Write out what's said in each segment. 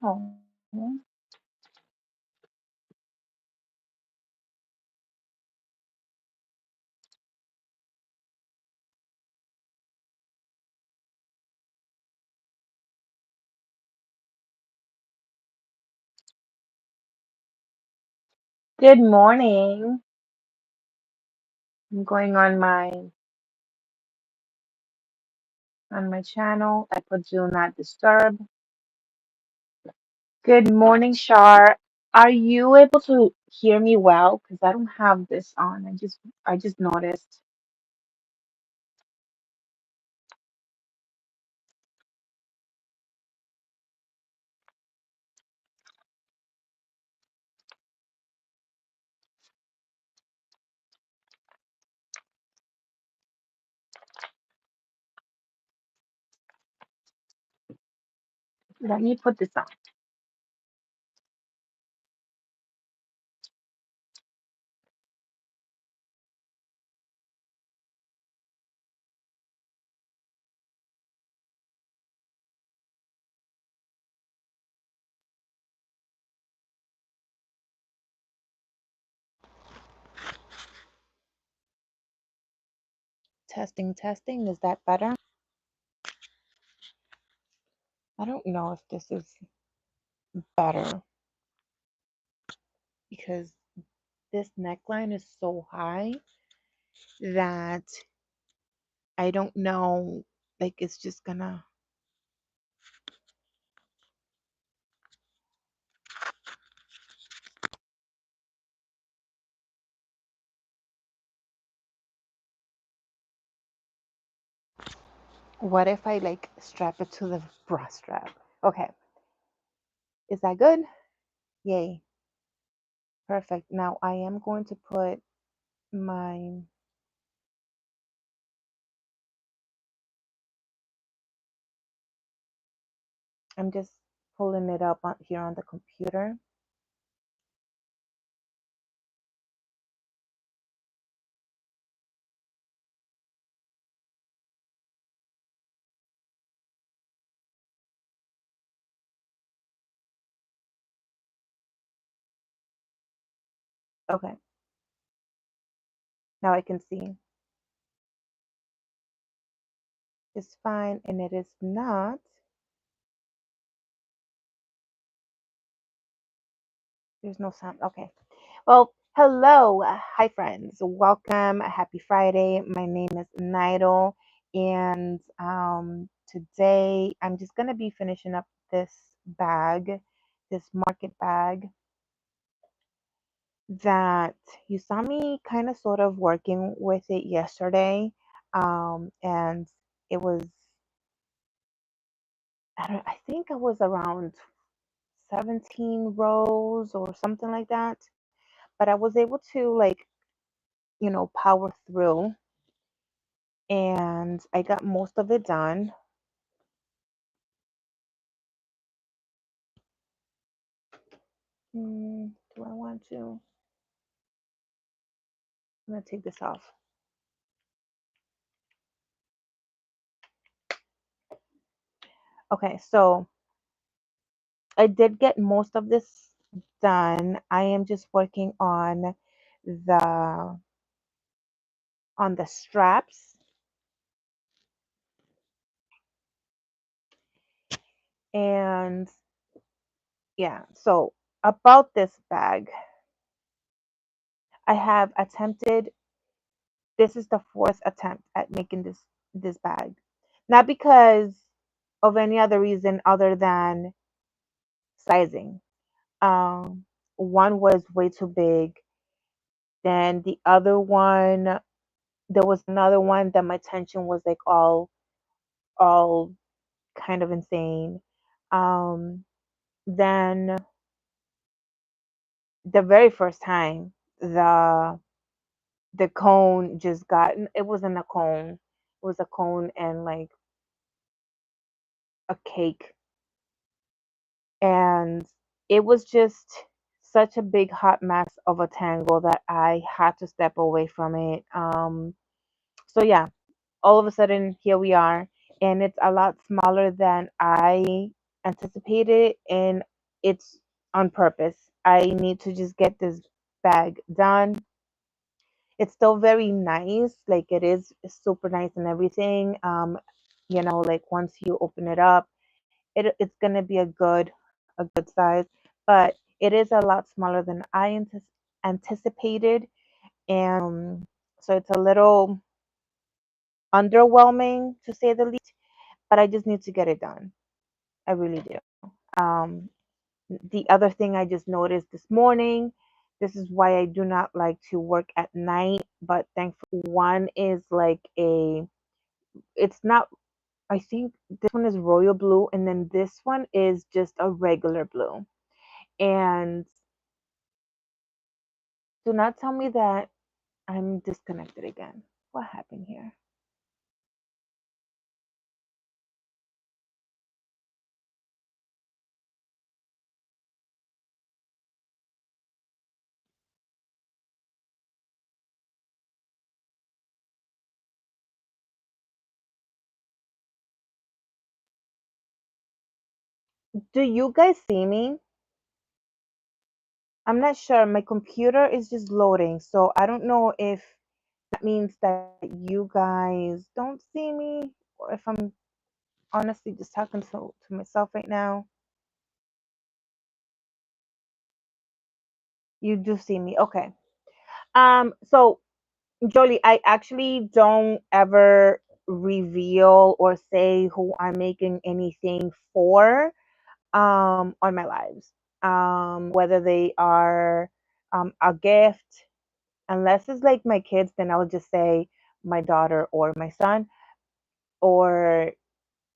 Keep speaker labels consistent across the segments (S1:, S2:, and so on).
S1: Oh, good morning. I'm going on my channel. I put do not disturb. Good morning, Shar. Are you able to hear me well? Because I don't have this on. I just noticed. Let me put this on. Testing, testing. Is that better? I don't know if this is better because this neckline is so high that I don't know. Like it's just gonna. What if I like strap it to the bra strap? Okay. Is that good? Yay. Perfect. Now I am going to put my, I'm just pulling it up on, here on the computer. Okay. Now I can see it's fine and it is not. There's no sound. Okay. Well, hello. Hi, friends. Welcome. Happy Friday. My name is NaitOwl. And today I'm just going to be finishing up this bag, this market bag that you saw me kind of sort of working with it yesterday. And it was, I think it was around 17 rows or something like that. But I was able to like, power through and I got most of it done. Do I want to? I'm gonna take this off. Okay, so I did get most of this done. I am just working the on the straps and yeah, so about this bag, I have attempted, this is the fourth attempt at making this bag. Not because of any other reason other than sizing. One was way too big. Then the other one, there was another one that my tension was like all kind of insane. Um, then the very first time, the cone just got, it wasn't a cone, it was a cone and like a cake, and it was just such a big hot mess of a tangle that I had to step away from it. So yeah, all of a sudden here we are, and it's a lot smaller than I anticipated, and it's on purpose. I need to just get this bag done. It's still very nice, like it is super nice and everything. Like once you open it up, it's gonna be a good size, but it is a lot smaller than I anticipated, and so it's a little underwhelming to say the least. But I just need to get it done. I really do. Um, the other thing I just noticed this morning, this is why I do not like to work at night, but thankfully one is like it's not, I think this one is royal blue, and then this one is just a regular blue. And do not tell me that I'm disconnected again. What happened here? Do you guys see me? I'm not sure. My computer is just loading, so I don't know if that means that you guys don't see me or if I'm honestly just talking to myself right now. You do see me. Okay. So Jolie, I actually don't ever reveal or say who I'm making anything for on my lives. Whether they are a gift, unless it's like my kids, then I'll just say my daughter or my son, or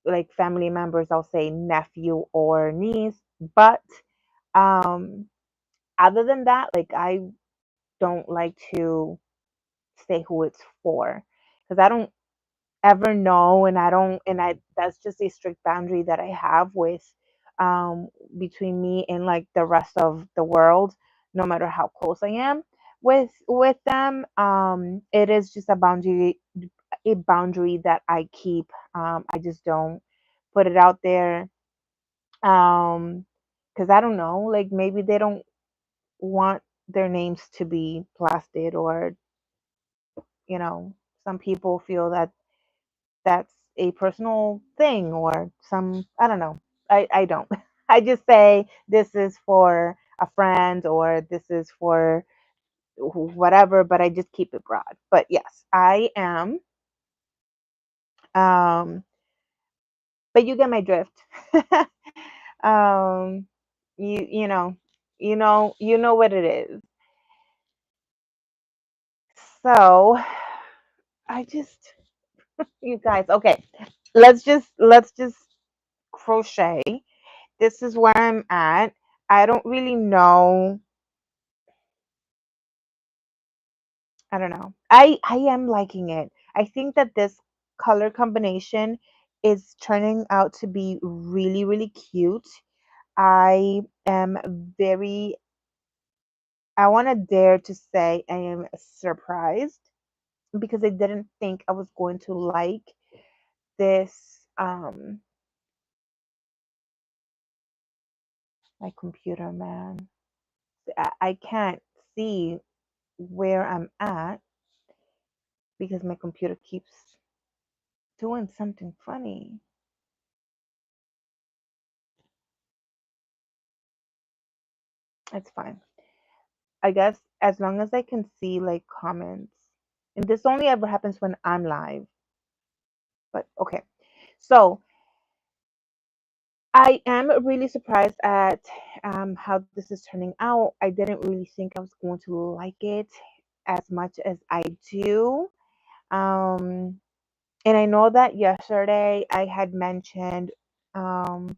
S1: like family members, I'll say nephew or niece. But um, other than that, like I don't like to say who it's for because I don't ever know, and I don't, and I that's just a strict boundary that I have with um between me and like the rest of the world, no matter how close I am with them. It is just a boundary that I keep. I just don't put it out there. Because I don't know, like maybe they don't want their names to be blasted, or you know, some people feel that that's a personal thing, or some, I don't know. I don't. I just say this is for a friend, or this is for whatever, but I just keep it broad. But yes, I am. Um, but you get my drift. um, you know, you know what it is. So I just, you guys, okay. Let's just crochet. This is where I'm at. I don't really know. I don't know. I am liking it. I think that this color combination is turning out to be really really cute. I am very, I want to dare to say I am surprised because I didn't think I was going to like this my computer, man. I can't see where I'm at because my computer keeps doing something funny. It's fine. I guess as long as I can see like comments. And this only ever happens when I'm live. But okay. So I am really surprised at how this is turning out. I didn't really think I was going to like it as much as I do. Um, and I know that yesterday I had mentioned, um,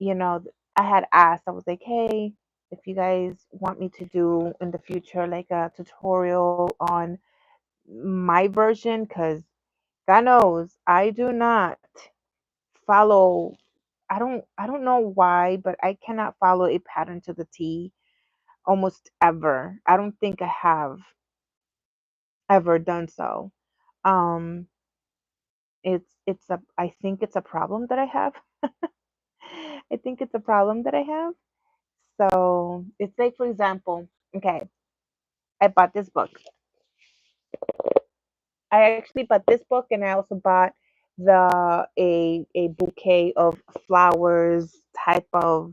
S1: I had asked, I was like, hey, if you guys want me to do in the future like a tutorial on my version, because God knows I do not follow, I don't know why, but I cannot follow a pattern to the T almost ever. I don't think I have ever done so. Um it's a, I think it's a problem that I have. I think it's a problem that I have. So it's like, for example, okay, I bought this book. I actually bought this book, and I also bought a bouquet of flowers type of,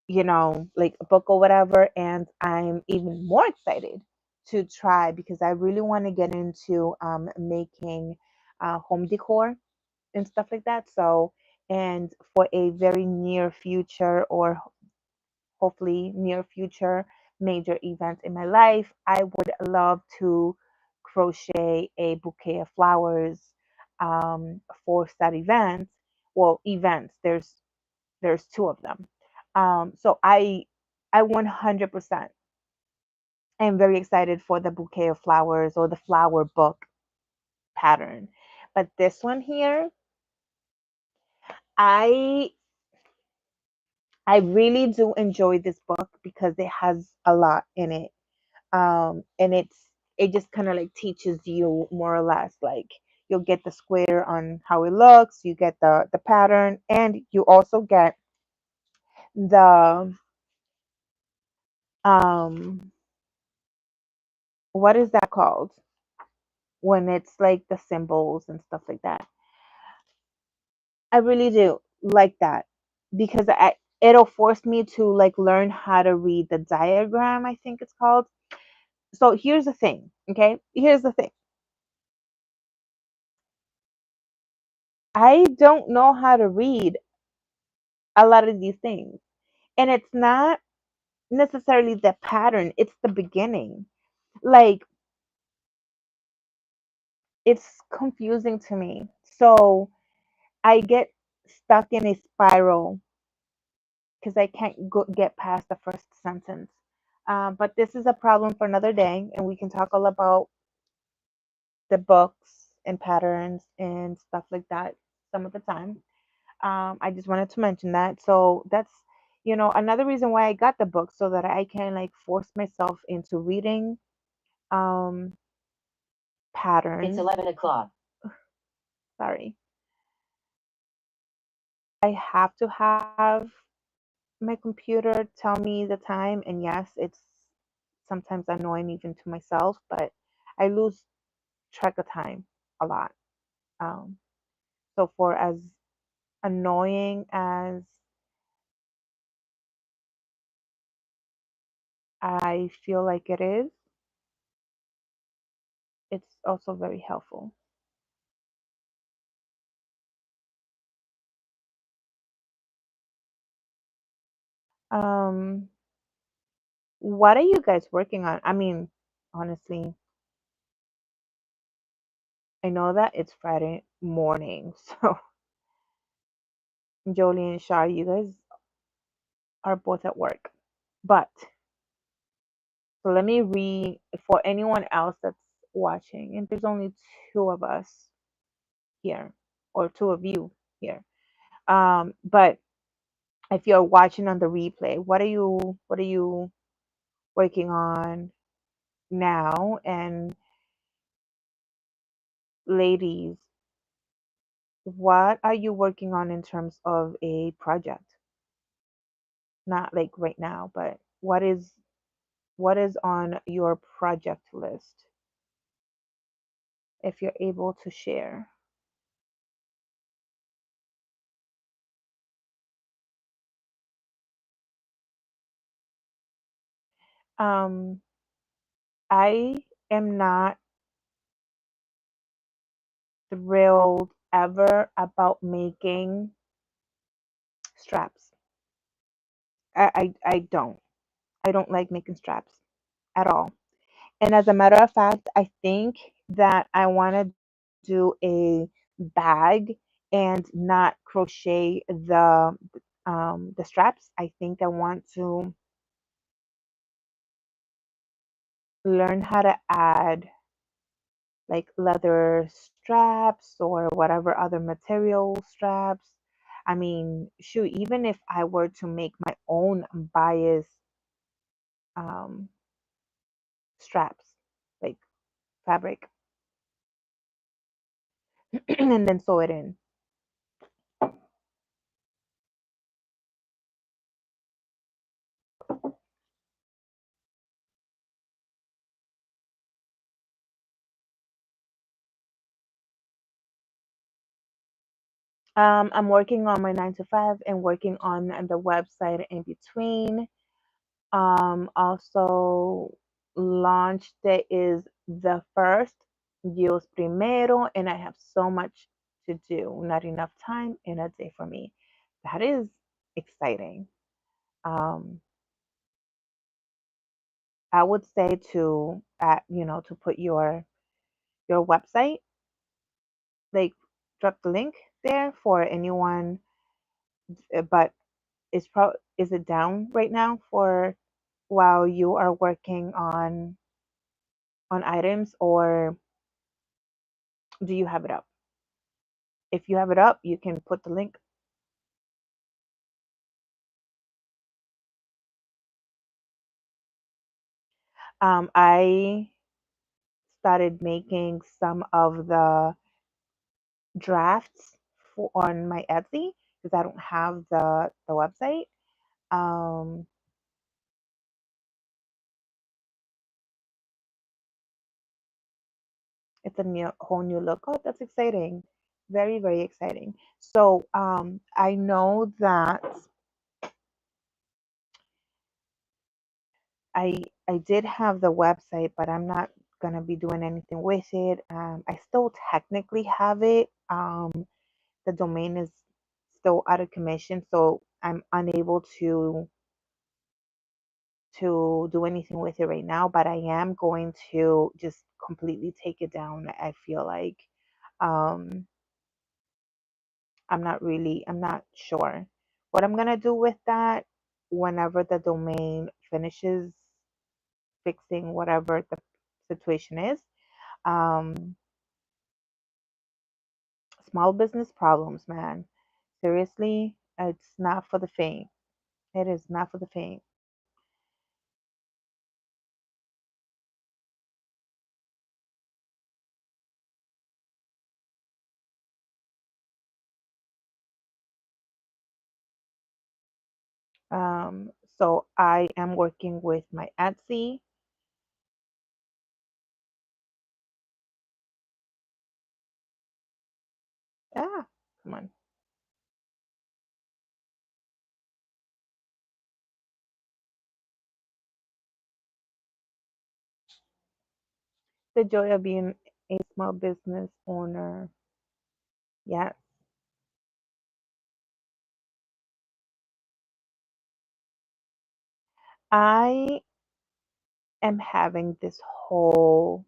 S1: like a book or whatever. And I'm even more excited to try because I really want to get into making home decor and stuff like that. So, and for a very near future, or hopefully near future major event in my life, I would love to crochet a bouquet of flowers for that event. Well, events. There's two of them. So I 100% am very excited for the bouquet of flowers or the flower book pattern. But this one here, I I really do enjoy this book because it has a lot in it. And it just kind of like teaches you more or less, like you'll get the square on how it looks, you get the pattern, and you also get the um what is that called when it's like the symbols and stuff like that. I really do like that because it'll force me to like learn how to read the diagram, I think it's called. So here's the thing, okay? Here's the thing. I don't know how to read a lot of these things. And it's not necessarily the pattern, it's the beginning. Like, it's confusing to me. So I get stuck in a spiral because I can't get past the first sentence. But this is a problem for another day, and we can talk all about the books and patterns and stuff like that some of the time. I just wanted to mention that. So that's, another reason why I got the book, so that I can like force myself into reading um,
S2: It's
S1: patterns.
S2: 11 o'clock.
S1: Sorry. I have to have my computer tell me the time, and yes, it's sometimes annoying even to myself, but I lose track of time a lot. Um, so for as annoying as I feel like it is, it's also very helpful. Um, what are you guys working on? I mean, honestly, I know that it's Friday morning, so Jolie and Shar, you guys are both at work. But so let me read for anyone else that's watching, and there's only two of us here, or two of you here. But if you're watching on the replay, what are you working on now? And ladies, what are you working on in terms of a project? Not like right now, but what is on your project list, if you're able to share? Um, I am not thrilled ever about making straps. I don't. I don't like making straps at all. And as a matter of fact, I think that I want to do a bag and not crochet the straps. I think I want to learn how to add like leather straps or whatever other material straps. I mean, shoot, even if I were to make my own bias um, straps, like fabric, and then sew it in. I'm working on my 9 to 5 and working on the website in between. Also, launch day is the first, Dios primero, and I have so much to do. Not enough time in a day for me. That is exciting. Um, I would say to, to put your website, like drop the link there for anyone, but is it down right now for while you are working on items, or do you have it up? If you have it up, you can put the link. I started making some of the drafts on my Etsy because I don't have the website. Um, it's a new whole new look. Oh, that's exciting. Very, very exciting. So I know that I I did have the website, but I'm not gonna be doing anything with it. I still technically have it. The domain is still out of commission, so I'm unable to do anything with it right now. But I am going to just completely take it down. I feel like um, I'm not sure what I'm gonna do with that whenever the domain finishes fixing whatever the situation is. Um, Small business problems, man. Seriously, it's not for the faint. It is not for the faint. Um, so I am working with my Etsy. Ah, come on. The joy of being a small business owner. Yes. I am having this whole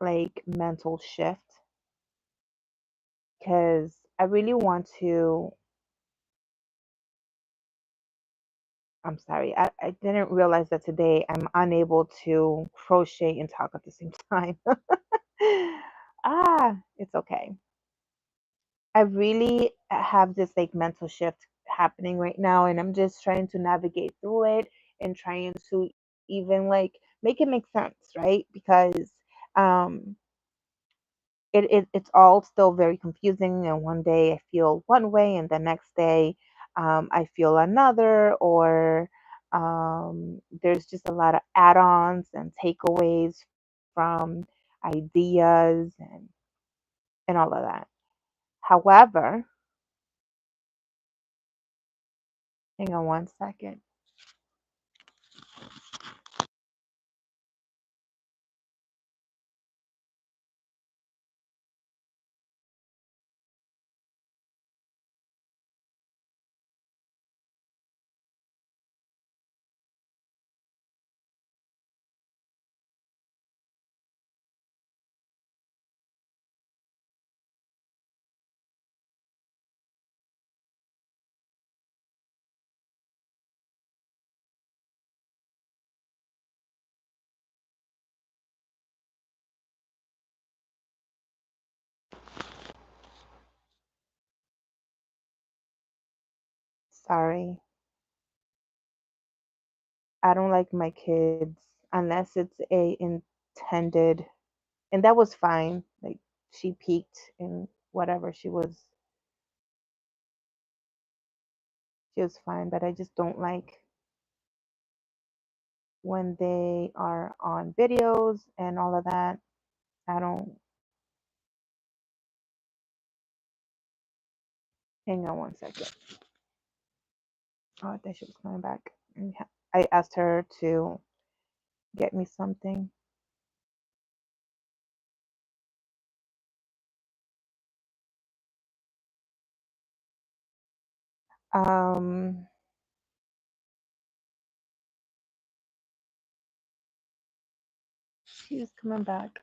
S1: like mental shift because I really want to. I'm sorry, I didn't realize that today I'm unable to crochet and talk at the same time. It's okay. I really have this like mental shift happening right now, and I'm just trying to navigate through it and trying to even like make it make sense, right? Because um, it's all still very confusing, and one day I feel one way, and the next day I feel another, or there's just a lot of add-ons and takeaways from ideas and all of that. However, hang on one second. Sorry. I don't like my kids unless it's a intended, and that was fine. Like she peaked in whatever she was fine, but I just don't like when they are on videos and all of that. I don't Hang on one second. Oh, I thought she was coming back. I asked her to get me something. Um, she's coming back.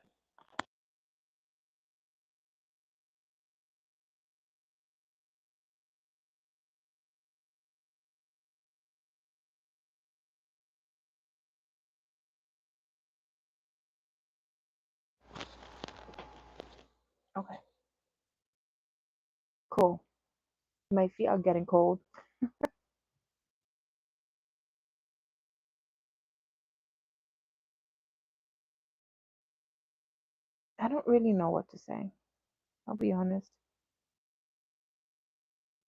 S1: Okay, cool. My feet are getting cold. I don't really know what to say. I'll be honest.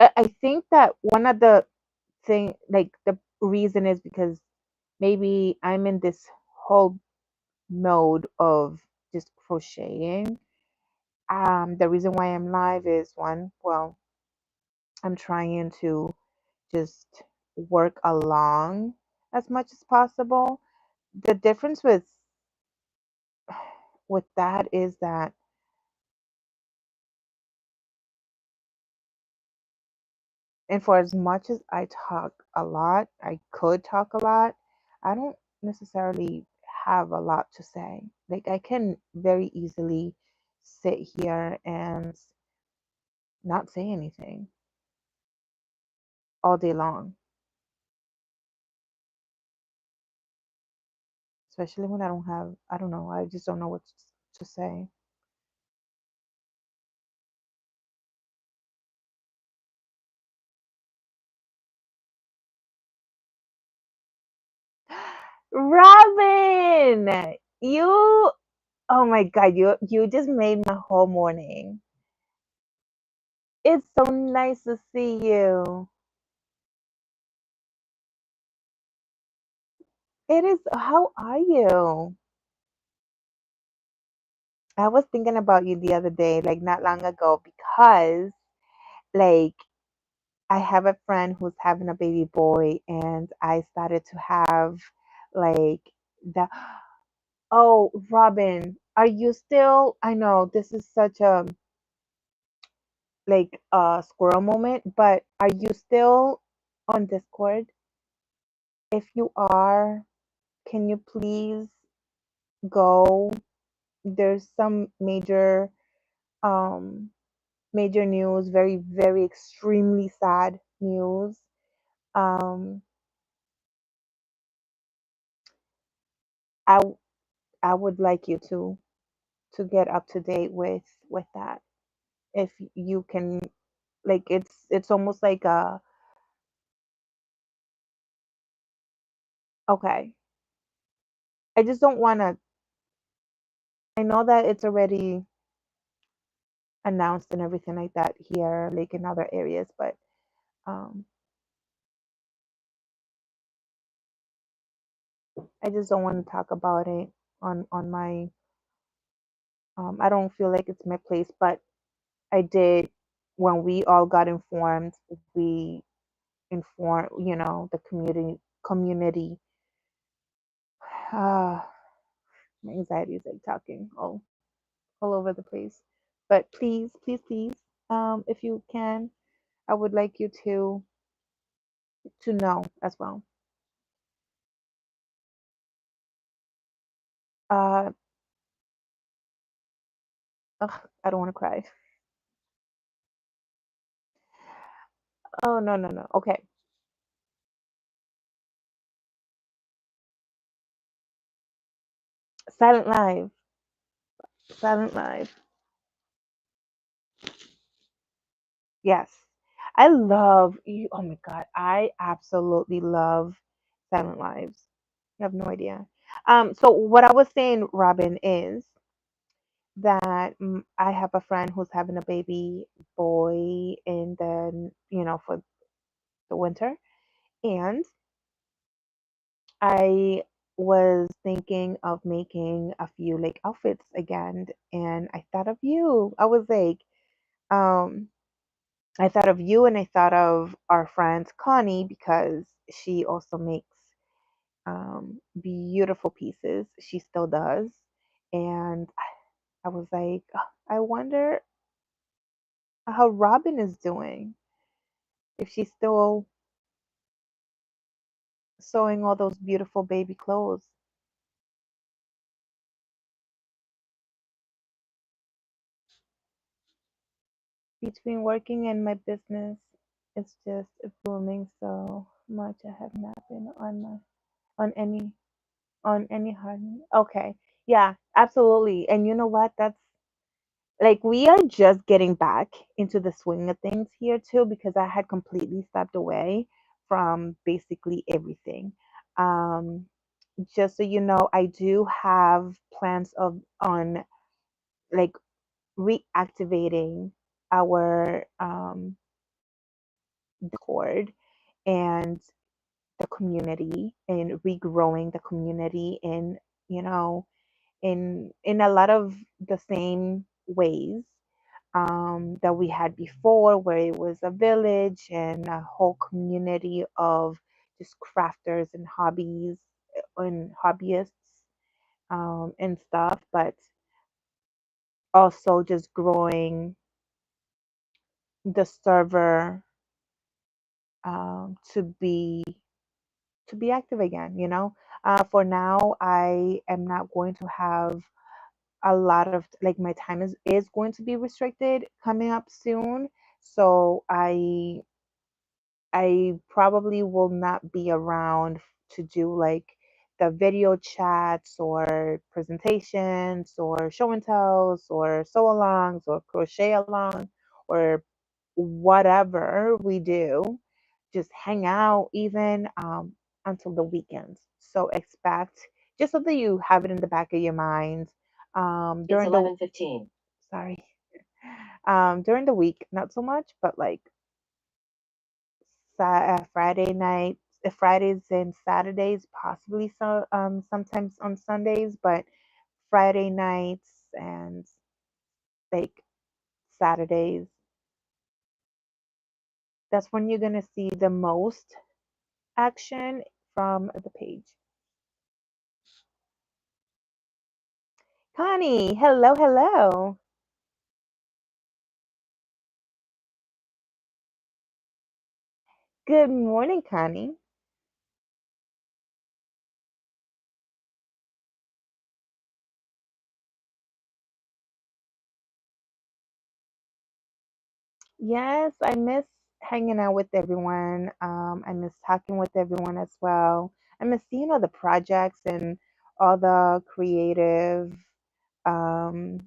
S1: I think that one of the like the reason is because maybe I'm in this whole mode of just crocheting. The reason why I'm live is one, well, I'm trying to just work along as much as possible. The difference with that is that, and for as much as I talk a lot, I could talk a lot, I don't necessarily have a lot to say. Like I can very easily sit here and not say anything all day long, especially when I don't have, I don't know, I just don't know what to say. Robin, you, oh my God, you just made my whole morning. It's so nice to see you. It is, how are you? I was thinking about you the other day, like not long ago, because like I have a friend who's having a baby boy, and I started to have like the, oh, Robin, are you still, I know this is such a like a squirrel moment, but are you still on Discord? If you are, can you please go? There's some um major news, very, very extremely sad news. Um, I I would like you to get up to date with that. If you can, like it's almost like a, okay. I just don't want to. I know that it's already announced and everything like that here, like in other areas, but um, I just don't want to talk about it on my. I don't feel like it's my place, but I did when we all got informed. We inform, the community. Ah, my anxiety is like talking all over the place. But please, please, please, if you can, I would like you to know as well. uh I don't want to cry. Oh, no, no, no. Okay. Silent live. Silent live. Yes. I love you. Oh my God, I absolutely love silent lives. You have no idea. So what I was saying, Robin, is that I have a friend who's having a baby boy in the, for the winter. And I was thinking of making a few like outfits again. And I thought of you. I was like, um, I thought of you and I thought of our friend Connie because she also makes beautiful pieces. She still does. And I was like, "Oh, I wonder how Robin is doing, if she's still sewing all those beautiful baby clothes." Between working and my business, it's just booming so much. I have not been on any on any hard. Okay, yeah, absolutely. And you know what? That's like we are just getting back into the swing of things here too, because I had completely stepped away from basically everything. Um, just so you know, I do have plans of on like reactivating our Discord and the community and regrowing the community in, you know, in a lot of the same ways that we had before, where it was a village and a whole community of just crafters and hobbies and hobbyists and stuff, but also just growing the server to be active again. For now, I am not going to have a lot of like my time is going to be restricted coming up soon. So I probably will not be around to do like the video chats or presentations or show and tells or sew alongs or crochet along or whatever we do, just hang out even until the weekends. So expect, just so that you have it in the back of your mind,
S2: It's
S1: during the
S2: 11:15.
S1: sorry, during the week, not so much, but like Friday nights, Fridays and Saturdays, possibly sometimes on Sundays, but Friday nights and like Saturdays, that's when you're gonna see the most action from the page. Connie, hello, hello. Good morning, Connie. Yes, I miss hanging out with everyone. I miss talking with everyone as well. I miss seeing all the projects and all the creative, um,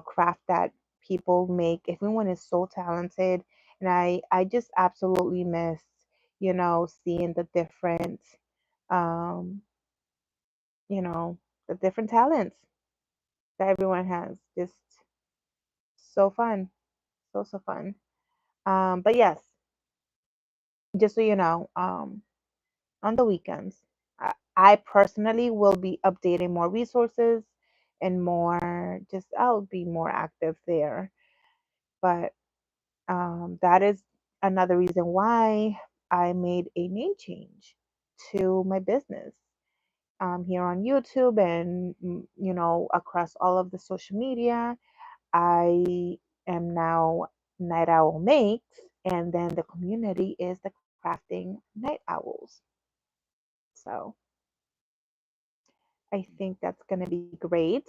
S1: craft that people make. Everyone is so talented, and I just absolutely miss, seeing um, you know, the different talents that everyone has. Just so fun, so fun. But yes, just so you know, on the weekends, I personally will be updating more resources and more. Just I'll be more active there. But that is another reason why I made a name change to my business here on YouTube and across all of the social media. I am now Night Owl Makes, and then the community is the Crafting Night Owls. So I think that's going to be great.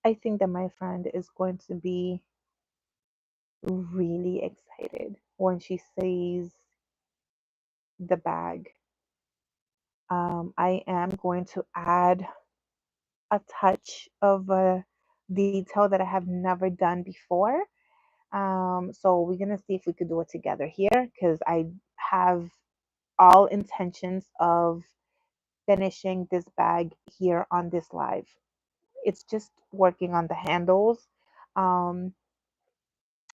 S1: I think that my friend is going to be really excited when she sees the bag. I am going to add a touch of a detail that I have never done before. So we're gonna see if we could do it together here because I have all intentions of finishing this bag here on this live. It's just working on the handles. Um,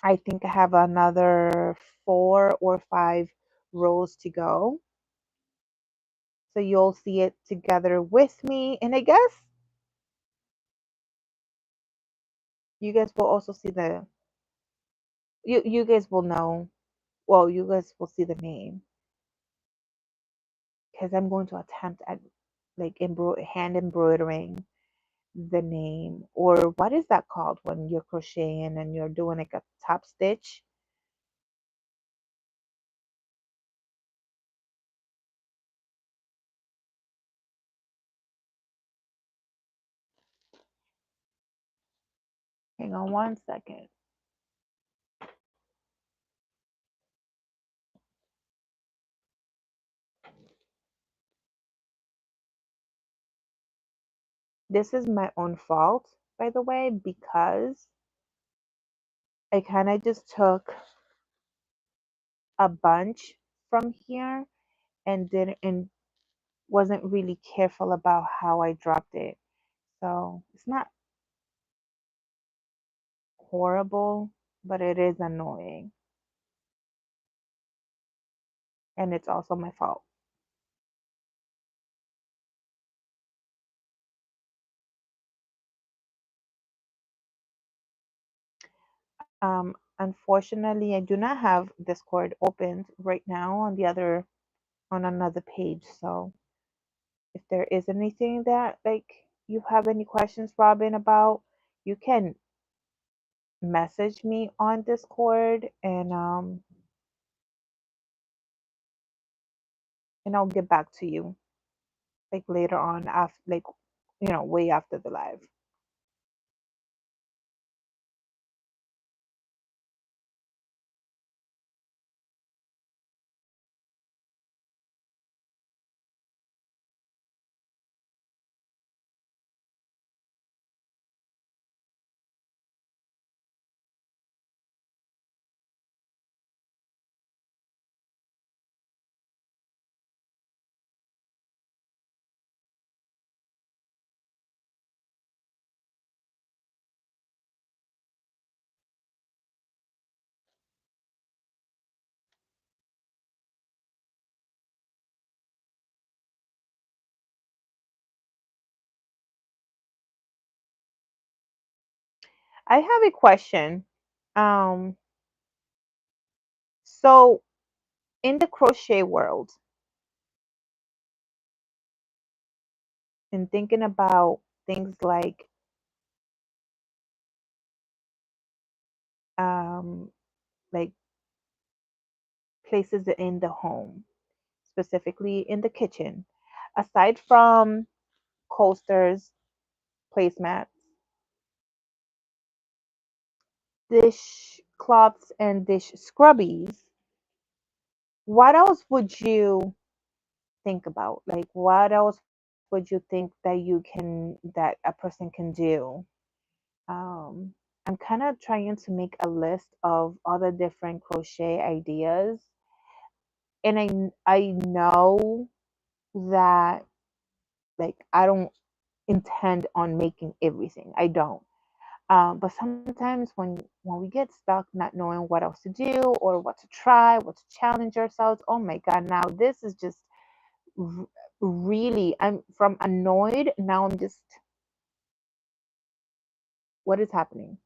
S1: I think I have another 4 or 5 rows to go. So you'll see it together with me. And I guess you guys will also see you guys will know, well, you guys will see the name because I'm going to attempt at like hand embroidering the name, or what is that called when you're crocheting and you're doing like a top stitch? Hang on one second. This is my own fault, by the way, because I kind of just took a bunch from here and didn't and wasn't really careful about how I dropped it. So it's not horrible, but it is annoying. And it's also my fault. Unfortunately, I do not have Discord opened right now on another page. So if there is anything that like you have any questions, Robin, about, you can message me on Discord and I'll get back to you like later on after like way after the live. I have a question. Um, so in the crochet world, and thinking about things um, like places in the home, specifically in the kitchen, aside from coasters, placemats, dish cloths, and dish scrubbies, what else would you think about? Like, what else would you think that a person can do? Um, I'm kind of trying to make a list of other different crochet ideas, and I know that like I don't intend on making everything. I don't. But sometimes when we get stuck not knowing what else to do or what to try, what to challenge ourselves, oh my God, now this is just r- really, I'm from annoyed, now I'm just, what is happening?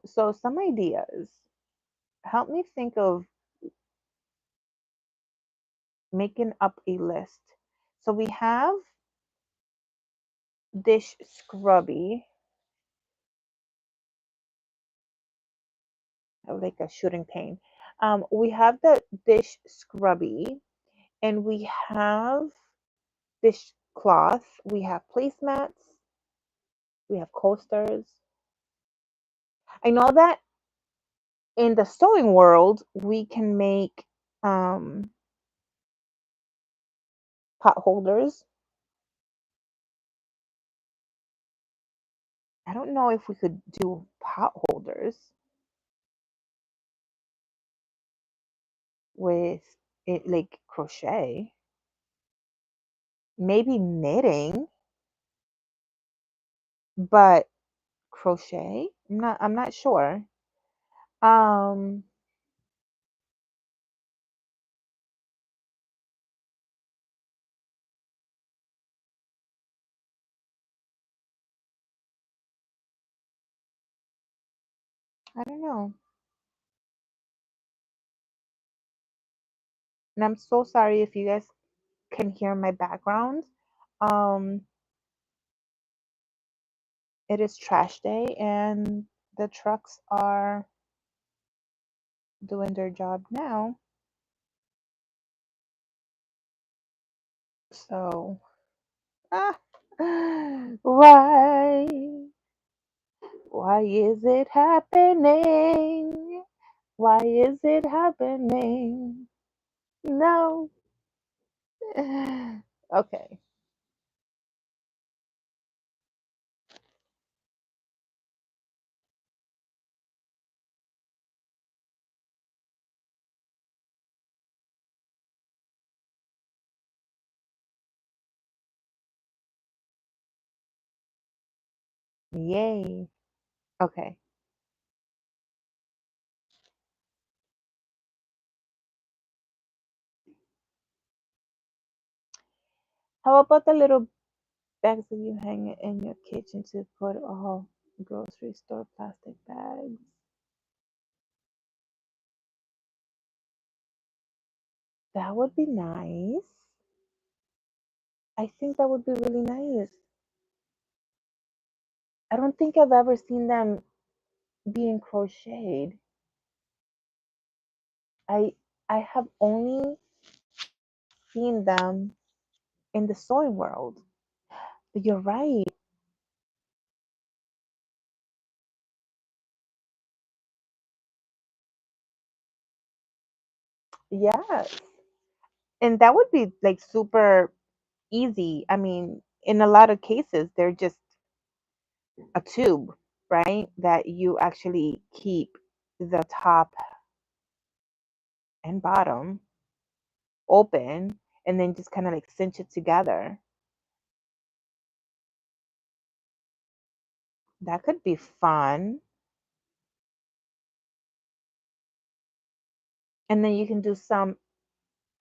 S1: So some ideas. Help me think of making up a list. So we have dish scrubby, like a shooting pain. We have the dish scrubby, and we have dish cloth, we have placemats, we have coasters. I know that in the sewing world, we can make um, pot holders. I don't know if we could do pot holders with it like crochet. Maybe knitting. but crochet, I'm not sure. Um, I don't know. And I'm so sorry if you guys can hear my background. Um, it is trash day and the trucks are doing their job now. So, ah, why? Why is it happening? Why is it happening? No. Okay. Yay. Okay. How about the little bags that you hang in your kitchen to put all grocery store plastic bags? That would be nice. I think that would be really nice. I don't think I've ever seen them being crocheted. I I have only seen them in the sewing world. But you're right. Yes. And that would be like super easy. I mean, in a lot of cases, they're just a tube, right? That you actually keep the top and bottom open and then just kind of like cinch it together. That could be fun. And then you can do some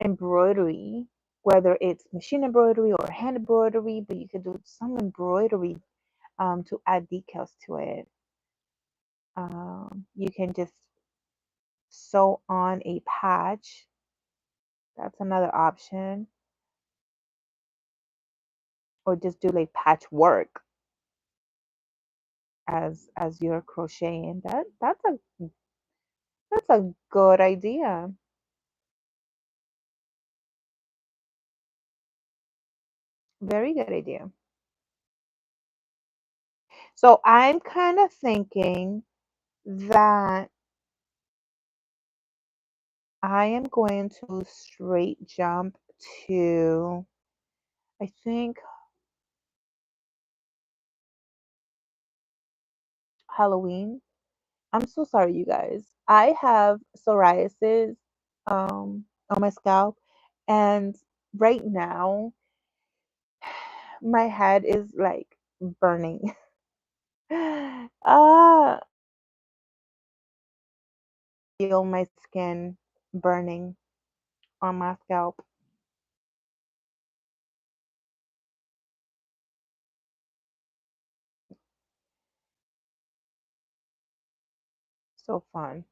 S1: embroidery, whether it's machine embroidery or hand embroidery, but you could do some embroidery to add decals to it. You can just sew on a patch. That's another option. Or just do like patchwork as you're crocheting. That's a good idea. Very good idea. So I'm kind of thinking that I am going to straight jump to, I think, Halloween. I'm so sorry, you guys. I have psoriasis on my scalp, and right now my head is like burning. Ah, feel my skin burning on my scalp. So fun.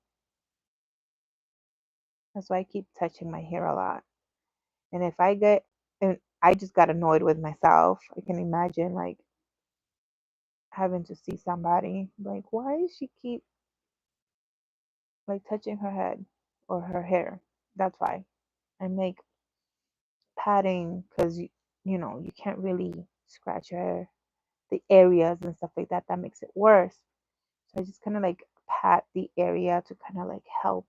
S1: That's why I keep touching my hair a lot. And if I get, and I just got annoyed with myself. I can imagine like having to see somebody like, why does she keep like touching her head or her hair? That's why I make padding because you can't really scratch your hair, the areas and stuff like that. That makes it worse. So I just kind of like pat the area to kind of like help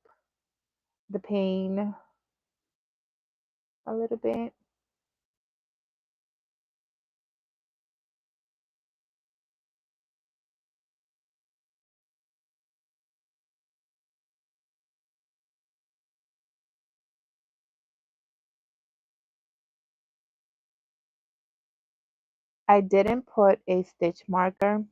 S1: the pain a little bit. I didn't put a stitch marker.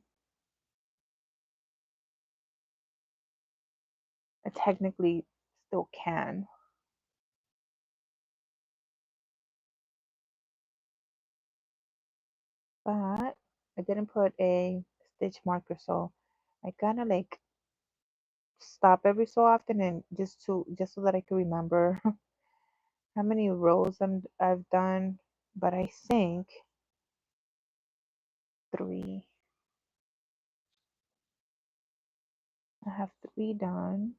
S1: I technically still can, but I didn't put a stitch marker, so I kind of like stop every so often and just so that I can remember how many rows I've done. But I think 3. I have 3 done.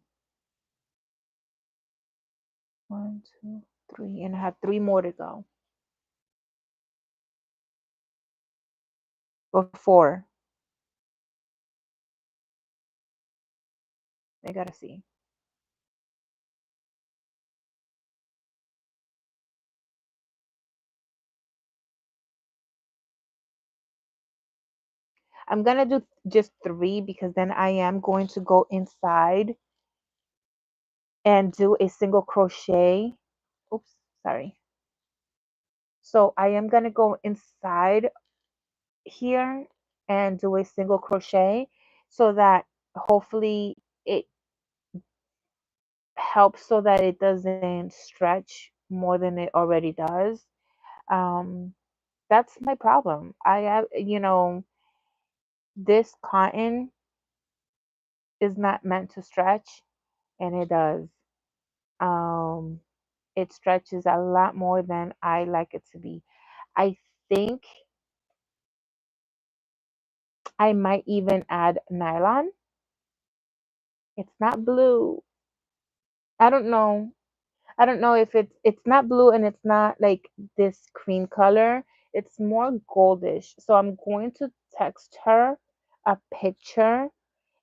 S1: 1, 2, 3, and I have 3 more to go. Or 4. I gotta see. I'm gonna do just 3 because then I am going to go inside and do a single crochet. Oops, sorry. So I am gonna go inside here and do a single crochet so that hopefully it helps so that it doesn't stretch more than it already does. Um, that's my problem. I have, this cotton is not meant to stretch, and it does. Um, it stretches a lot more than I like it to be. I think I might even add nylon. It's not blue. I don't know. I don't know if it's not blue and it's not like this cream color. It's more goldish. So I'm going to text her a picture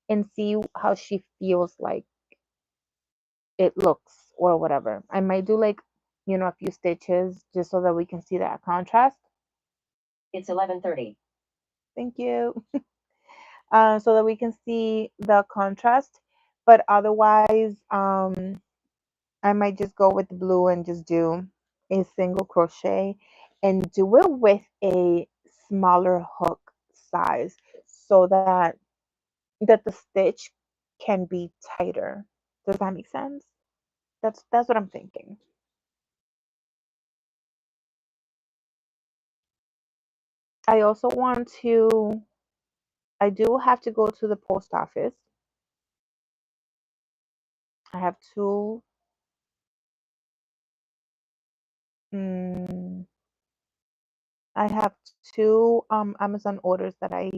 S1: and see how she feels like it looks or whatever. I might do like, a few stitches just so that we can see that contrast. It's 11:30. Thank you. So that we can see the contrast. But otherwise, I might just go with the blue and just do a single crochet and do it with a smaller hook size so that the stitch can be tighter. Does that make sense? That's what I'm thinking. I also want to I do have to go to the post office. I have two mm, I have two Amazon orders that I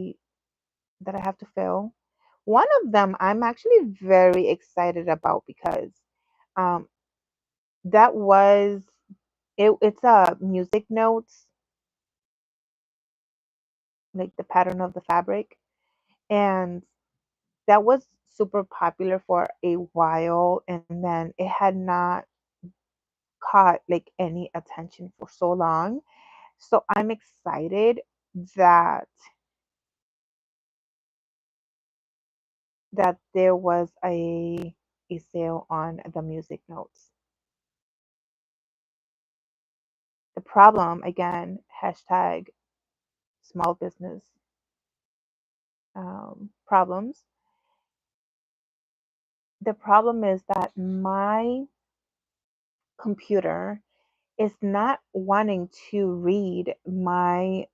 S1: have to fill. One of them I'm actually very excited about because um, that was it's a music notes, like the pattern of the fabric, and that was super popular for a while, and then it had not caught like any attention for so long. So I'm excited that there was a sale on the music notes. The problem, again, hashtag small business problems. The problem is that my computer is not wanting to read my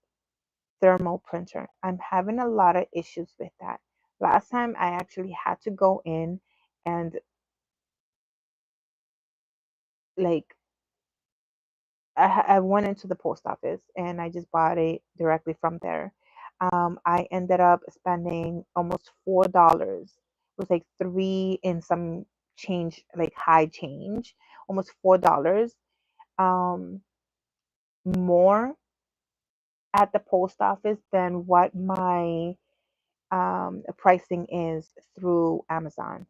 S1: thermal printer. I'm having a lot of issues with that. Last time I actually had to go in and like I went into the post office and I just bought it directly from there. I ended up spending almost $4. It was like three in some change, like high change, almost $4 um, more at the post office than what my pricing is through Amazon.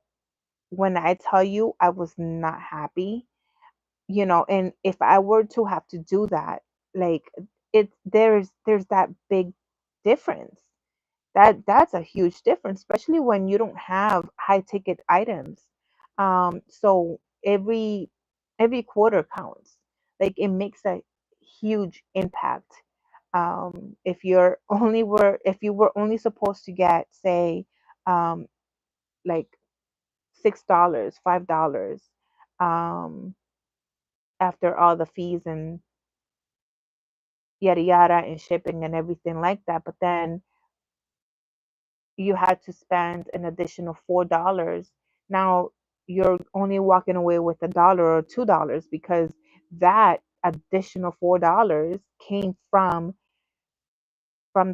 S1: When I tell you I was not happy, and if I were to have to do that, like there's that big difference. That's a huge difference, especially when you don't have high ticket items. So every quarter counts. Like it makes a huge impact. If you were only supposed to get, say, um, like $6, $5, um, after all the fees and yada yada and shipping and everything like that, but then you had to spend an additional $4. Now you're only walking away with $1 or $2 because that additional $4 came from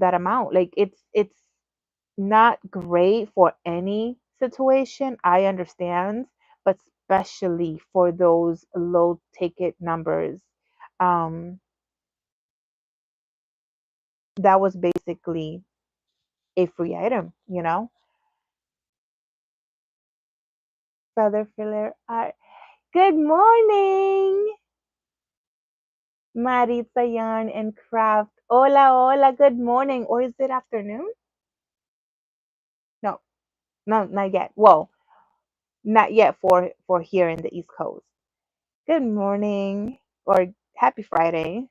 S1: that amount. Like it's not great for any situation, I understand, but especially for those low ticket numbers. Um, that was basically a free item. Feather filler art. Good morning, Maritza Yarn and Craft. Hola, hola, good morning. Or is it afternoon? No, no, not yet. Well, not yet for here in the East Coast. Good morning or happy Friday.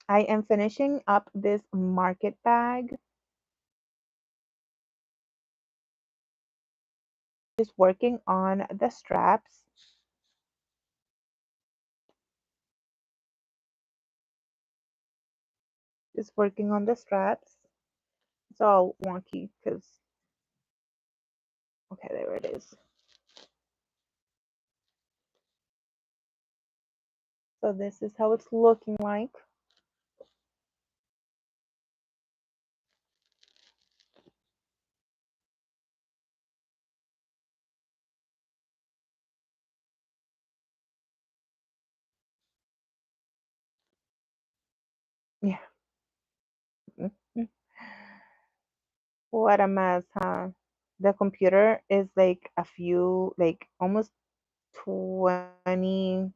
S1: I am finishing up this market bag. Just working on the straps. Just working on the straps. It's all wonky because, okay, there it is. So this is how it's looking like. Yeah. What a mess, huh? The computer is like a few, like almost 20.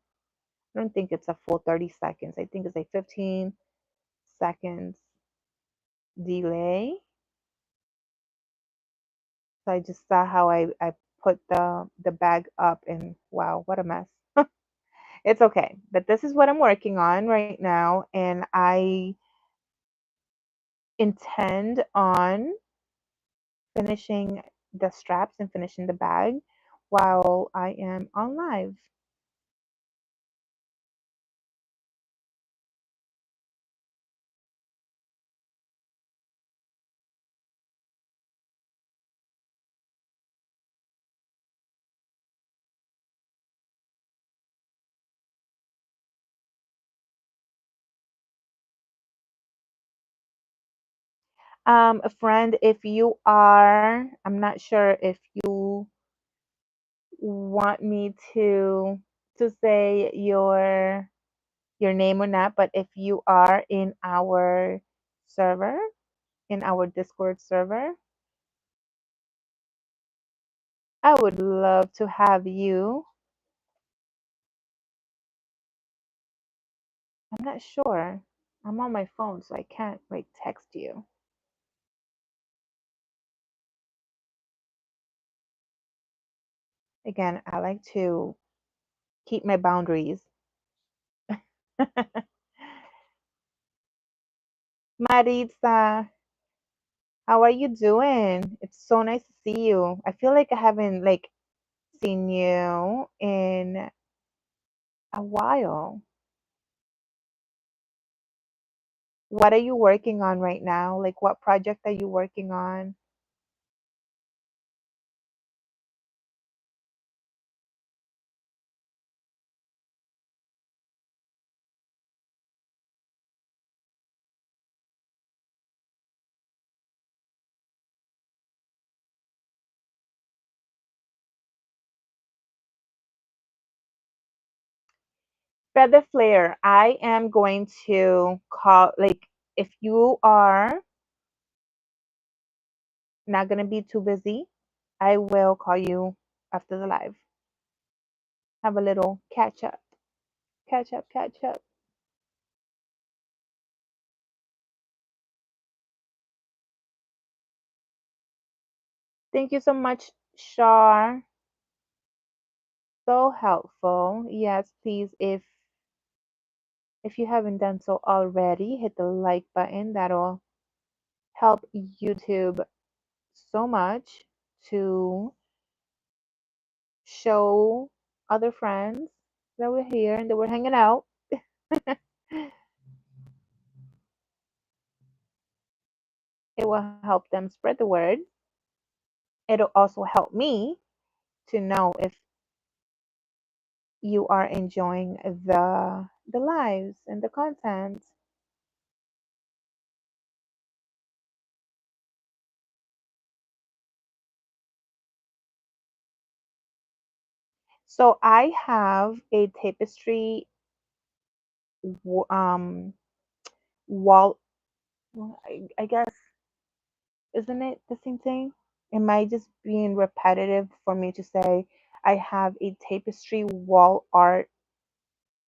S1: I don't think it's a full 30 seconds. I think it's like 15 seconds delay. So I just saw how I put the bag up and wow, what a mess. It's okay. But this is what I'm working on right now, and I intend on finishing the straps and finishing the bag while I am on live. A friend, if you are, I'm not sure if you want me to say your name or not, but if you are in our server, in our Discord server, I would love to have you. I'm not sure. I'm on my phone, so I can't like text you. Again, I like to keep my boundaries. Maritza, how are you doing? It's so nice to see you. I feel like I haven't like seen you in a while. What are you working on right now? Like what project are you working on? Feather Flare, I am going to call, like, if you are not going to be too busy, I will call you after the live. Have a little catch up. Catch up, catch up. Thank you so much, Shar. So helpful. Yes, please, if If you haven't done so already, hit the like button. That'll help YouTube so much to show other friends that we're here and that we're hanging out. It will help them spread the word. It'll also help me to know if you are enjoying the lives and the content. So I have a tapestry um wall. Well, I guess isn't it the same thing? Am I just being repetitive for me to say I have a tapestry wall art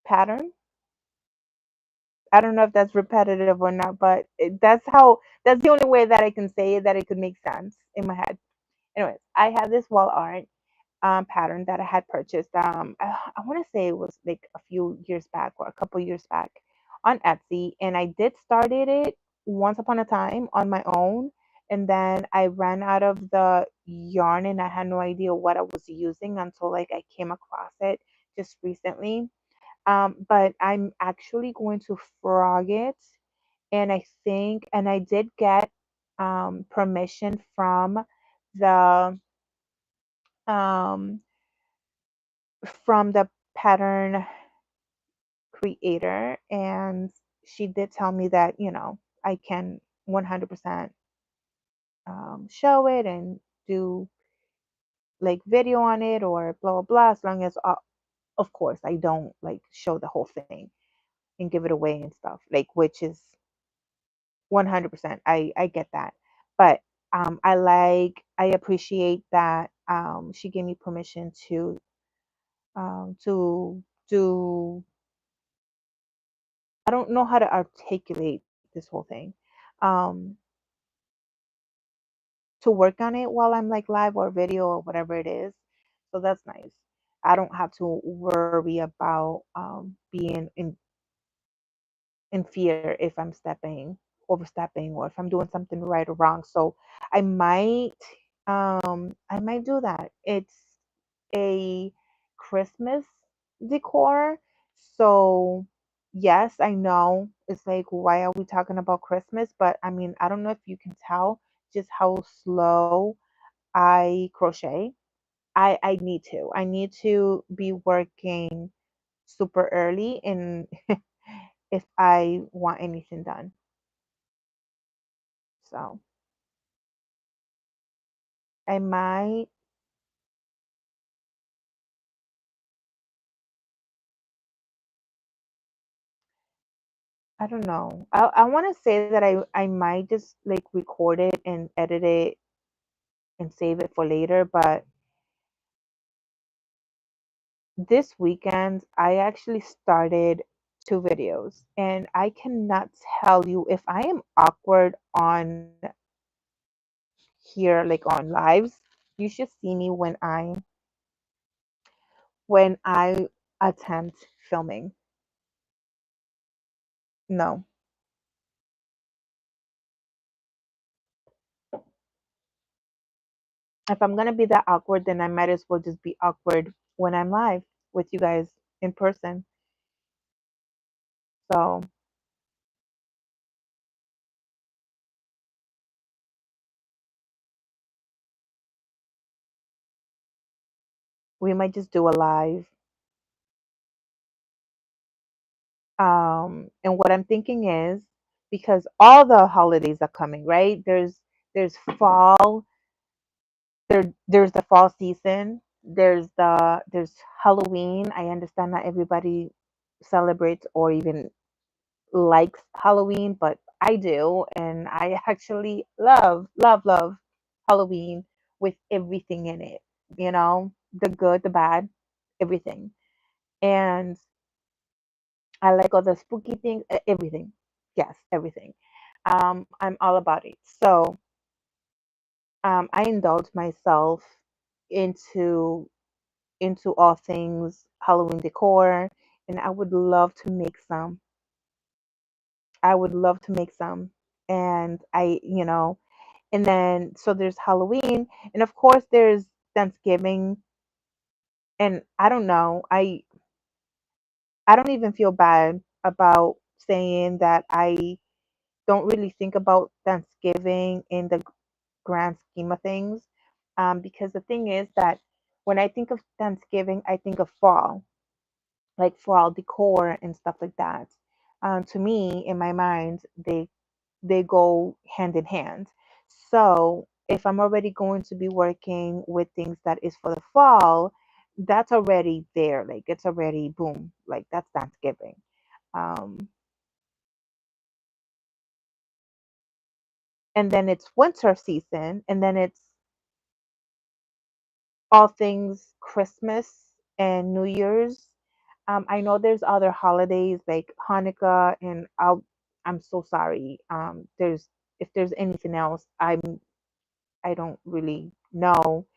S1: pattern? I don't know if that's repetitive or not, but that's the only way that I can say it that it could make sense in my head. Anyways, I have this wall art pattern that I had purchased. I want to say it was like a few years back or a couple years back on Etsy, and I did started it once upon a time on my own, and then I ran out of the yarn, and I had no idea what I was using until like I came across it just recently. But I'm actually going to frog it, and I did get permission the um, from the pattern creator, and she did tell me that I can 100% show it and do like video on it or blah blah blah, as long as of course I don't like show the whole thing and give it away and stuff, like, which is 100%. I get that. But I appreciate that she gave me permission to do. I don't know how to articulate this whole thing. Um, to work on it while I'm like live or video or whatever it is. So that's nice. I don't have to worry about being in fear if I'm overstepping, or if I'm doing something right or wrong. So I might I might do that. It's a Christmas decor. So yes, I know it's like, why are we talking about Christmas? But I mean, I don't know if you can tell just how slow I crochet. I need to. I need to be working super early and if I want anything done. So I might, I don't know. I want to say that I might just like record it and edit it and save it for later. But this weekend, I actually started two videos, and I cannot tell you if I am awkward on here, like on lives. You should see me when I attempt filming. No. If I'm gonna be that awkward, then I might as well just be awkward when I'm live with you guys in person. So we might just do a live. And what I'm thinking is, because all the holidays are coming, right? There's fall, there's the fall season, there's Halloween. I understand not everybody celebrates or even likes Halloween, but I do, and I actually love Halloween with everything in it, the good, the bad, everything. And I like all the spooky things, everything. Yes, everything. I'm all about it. So I indulge myself into all things Halloween decor, and I would love to make some. I would love to make some. And and then so there's Halloween, and of course there's Thanksgiving. And I don't know, I don't even feel bad about saying that I don't really think about Thanksgiving in the grand scheme of things. Because the thing is that when I think of Thanksgiving, I think of fall, like fall decor and stuff like that. To me, in my mind, they go hand in hand. So if I'm already going to be working with things that is for the fall, that's already there. Like it's already boom. Like that's Thanksgiving. Um, and then it's winter season, and then it's all things Christmas and New Year's. I know there's other holidays like Hanukkah, and I'm so sorry. There's if there's anything else, I don't really know.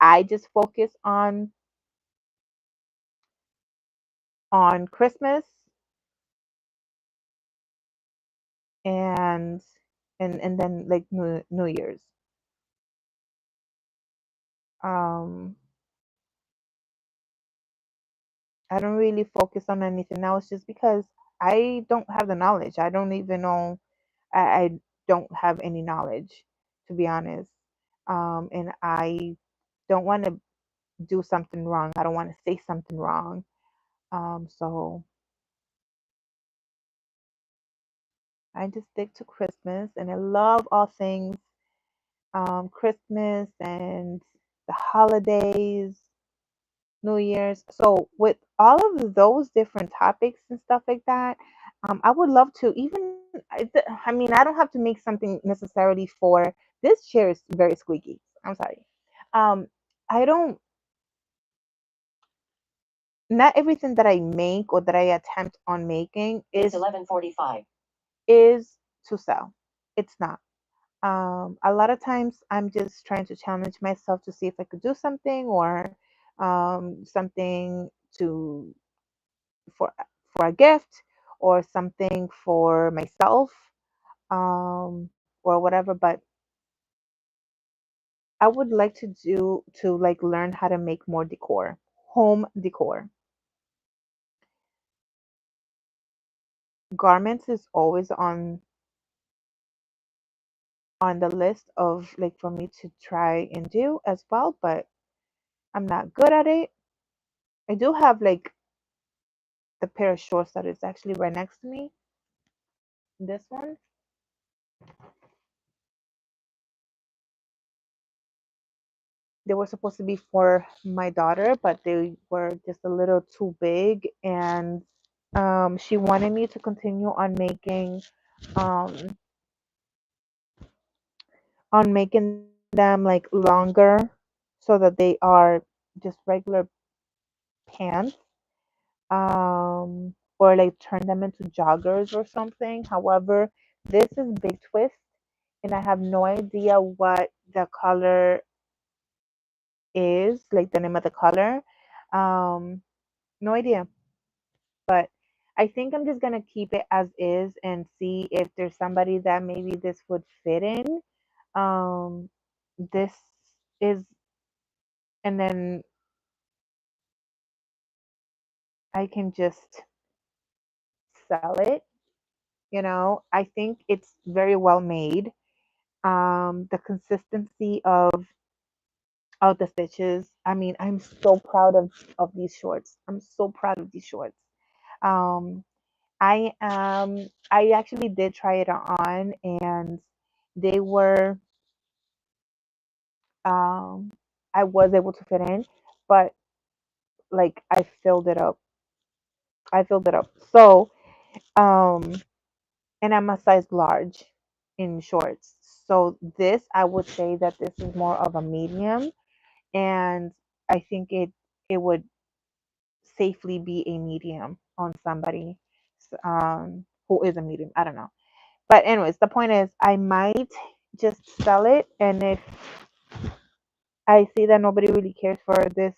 S1: I just focus on Christmas and and then like New Year's. Um, I don't really focus on anything else just because I don't have the knowledge. I don't even know. I don't have any knowledge, to be honest. And I don't want to do something wrong. I don't want to say something wrong. So I just stick to Christmas, and I love all things Christmas and the holidays, New Year's. So with all of those different topics and stuff like that, I would love to even. I mean, I don't have to make something necessarily for this chair is very squeaky. I'm sorry. Um, I don't. Not everything that I make or that I attempt on making is 11:45 is to sell. It's not. A lot of times I'm just trying to challenge myself to see if I could do something or something to for for a gift or something for myself or whatever. But I would like to like learn how to make more decor, home decor. Garments is always on the list of like for me to try and do as well, but I'm not good at it. I do have like the pair of shorts that is actually right next to me. This one, they were supposed to be for my daughter, but they were just a little too big, and she wanted me to continue um, on making them like longer, so that they are just regular pants, or like turn them into joggers or something. However, this is Big Twist, and I have no idea what the color is, like the name of the color. Um, no idea, but I think I'm just gonna keep it as is and see if there's somebody that maybe this would fit in. Um, this is, and then I can just sell it. I think it's very well made. The consistency of the stitches. I mean, I'm so proud of these shorts. I'm so proud of these shorts. Um, I actually did try it on, and they were um I was able to fit in, but like I filled it up. I filled it up. So, um and I'm a size large in shorts. So this I would say that this is more of a medium, and I think it would safely be a medium on somebody who is a medium. I don't know. But anyways, the point is I might just sell it, and if I see that nobody really cares for this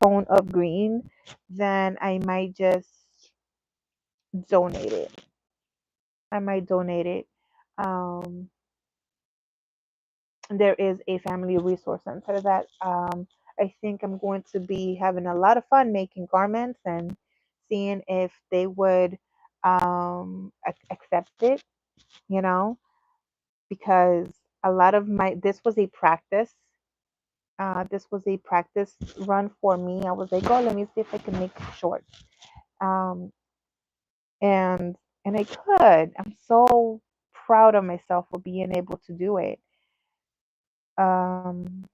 S1: tone of green, then I might just donate it. I might donate it. Um, there is a family resource center that I think I'm going to be having a lot of fun making garments and seeing if they would accept it, you know, because a lot of my this was a practice. This was a practice run for me. I was like, oh, let me see if I can make shorts. Um, and I could. I'm so proud of myself for being able to do it. Um,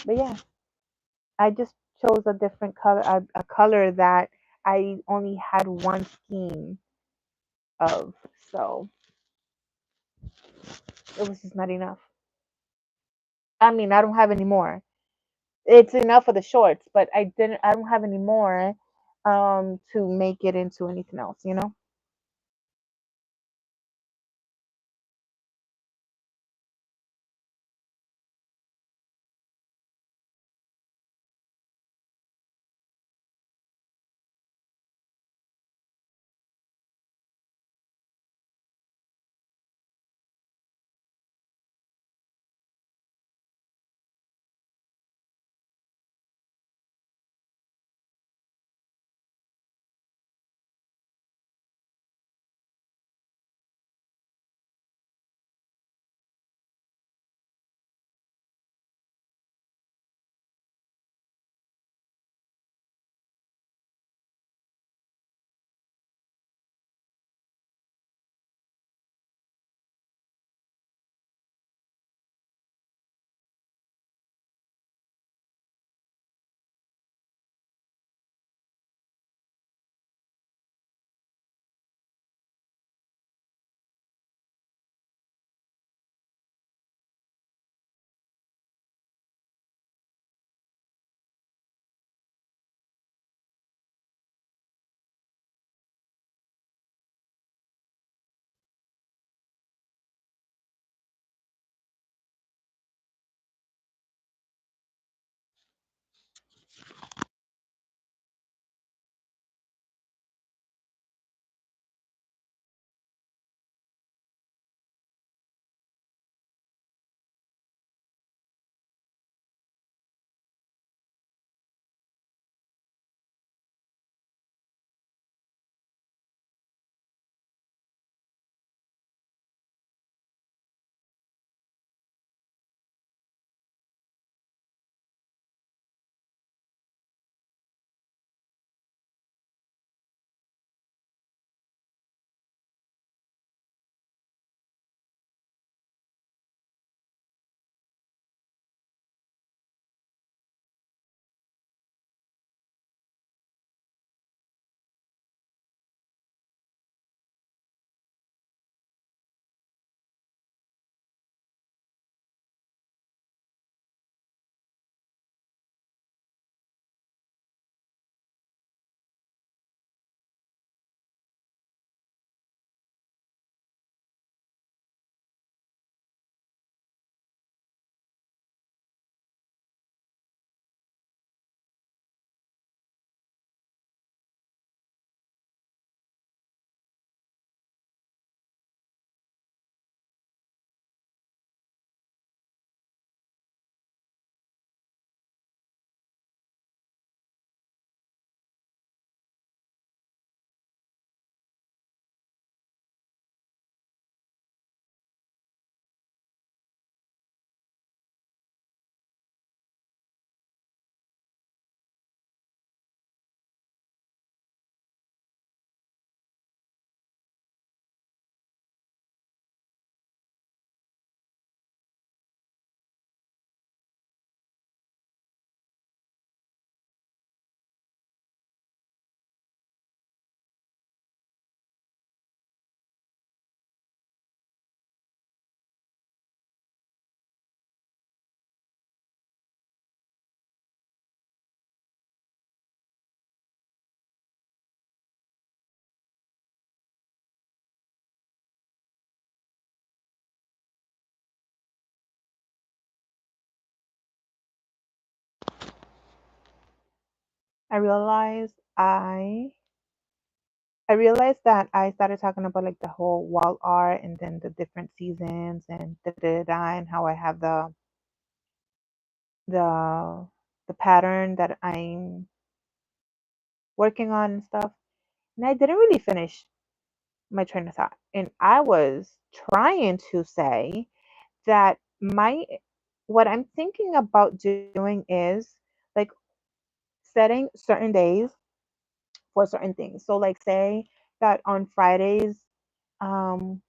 S1: but yeah, I just chose a different color, a color that I only had one scheme of, so it was just not enough. I mean, I don't have any more. It's enough for the shorts, but I don't have any more to make it into anything else, you know? I realized I realized that I started talking about like the whole wall art and then the different seasons and da da da and how I have the the pattern that I'm working on and stuff. And I didn't really finish my train of thought. And I was trying to say that my what I'm thinking about doing is like setting certain days for certain things. So like say that on Fridays um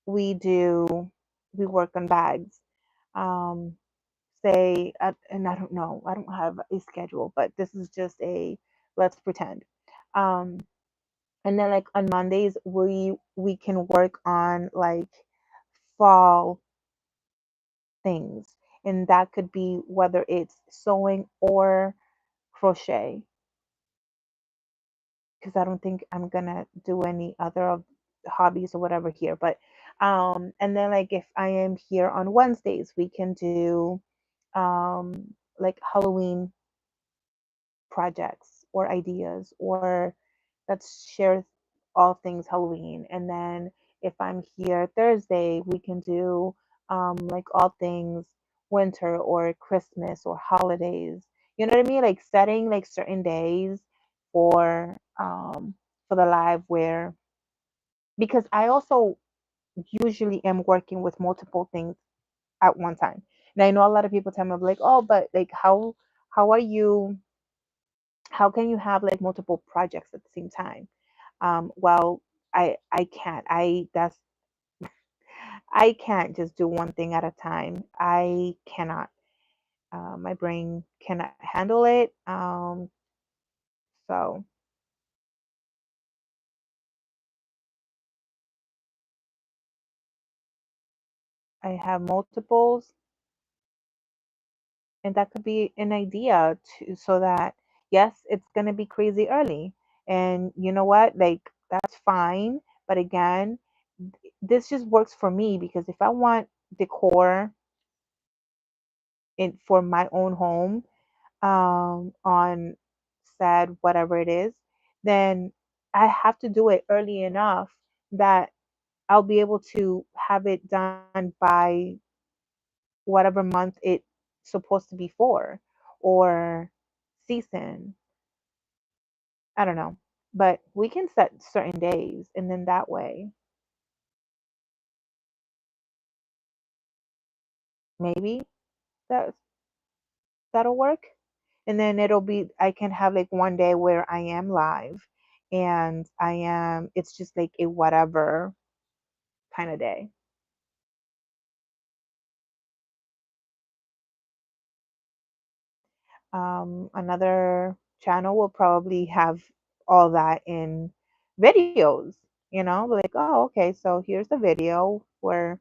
S1: we do we work on bags. Um say and I don't know, I don't have a schedule, but this is just a let's pretend. Um and then like on Mondays we can work on like fall things, and that could be whether it's sewing or crochet, because I don't think I'm gonna do any other of hobbies or whatever here. But and then like if I am here on Wednesdays, we can do like Halloween projects or ideas, or let's share all things Halloween. And then if I'm here Thursday, we can do like all things winter or Christmas or holidays. You know what I mean? Like setting like certain days for the live where, because I also usually am working with multiple things at one time. And I know a lot of people tell me like, oh, but like how are you, how can you have like multiple projects at the same time? Well, I can't. I can't just do one thing at a time. I cannot. My brain cannot handle it. So I have multiples, and that could be an idea to, so that yes, it's gonna be crazy early, and you know what? Like that's fine. But again, this just works for me because if I want decor in for my own home, on said whatever it is, then I have to do it early enough that I'll be able to have it done by whatever month it's supposed to be for, or season. I don't know. But we can set certain days, and then that way maybe that that'll work. And then it'll be, I can have like one day where I am live and it's just like a whatever kind of day. Another channel will probably have all that in videos, like, oh, okay, so here's the video where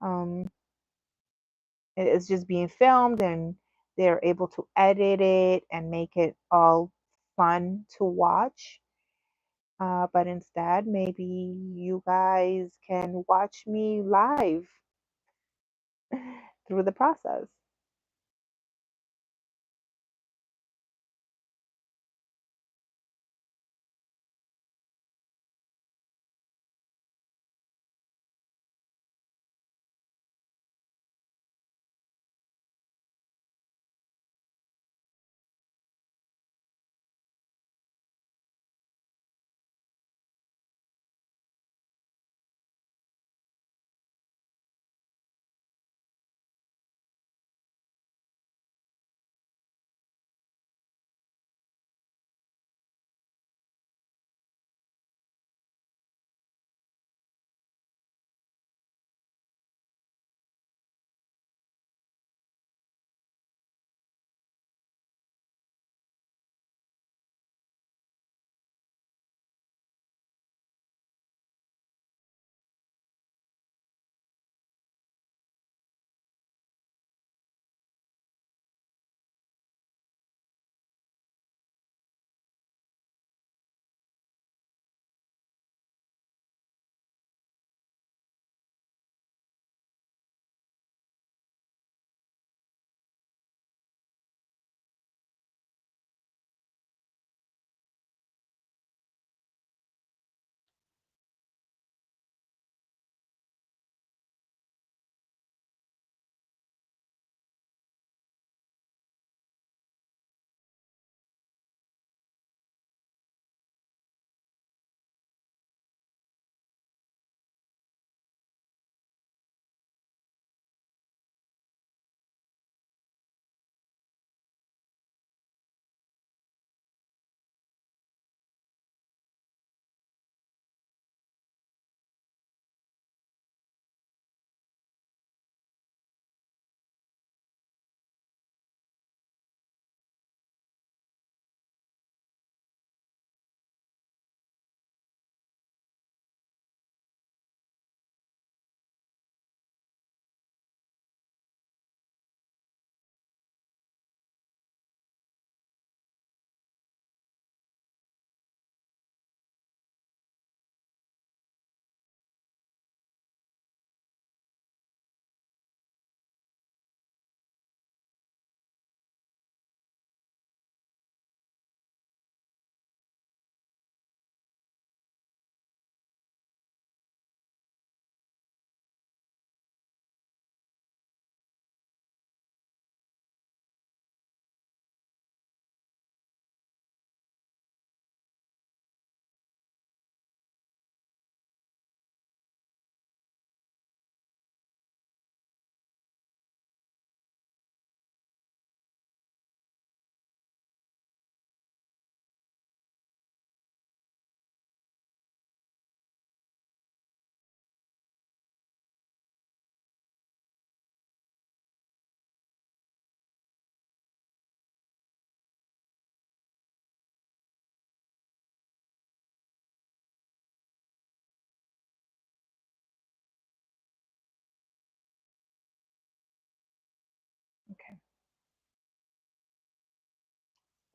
S1: um, it's just being filmed and they're able to edit it and make it all fun to watch. But instead, maybe you guys can watch me live through the process.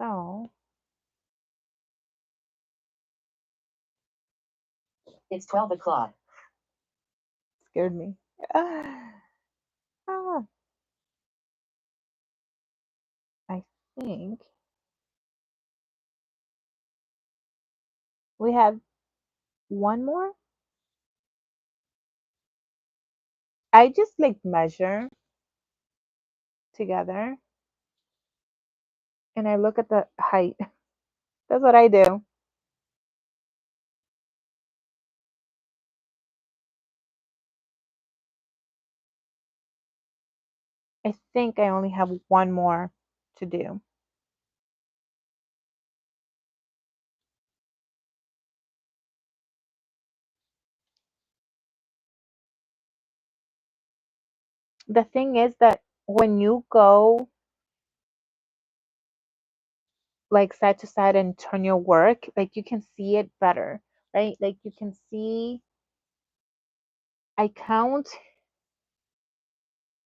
S1: So
S2: It's 12 o'clock.
S1: scared me. Ah, I think we have one more. I just like measure together and I look at the height. That's what I do. I think I only have one more to do. The thing is that when you go like side to side and turn your work, like you can see it better, right? Like you can see, I count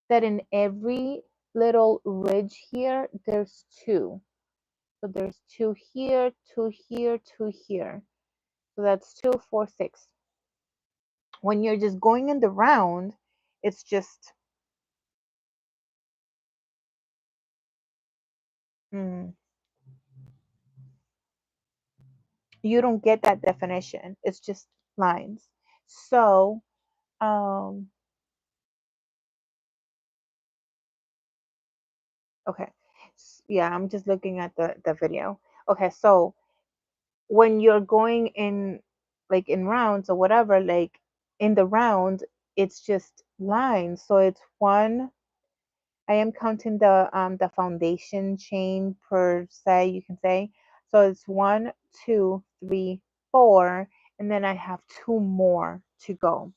S1: that in every little ridge here, there's two. So there's two here, two here, two here. So that's 2, 4, 6. When you're just going in the round, it's just, mm, you don't get that definition. It's just lines. So, um, okay. Yeah, I'm just looking at the video. Okay, so when you're going in like in rounds or whatever, like in the round, it's just lines. So it's one. I am counting the foundation chain per se, you can say. So it's 1, 2, 3, 4, and then I have two more to go.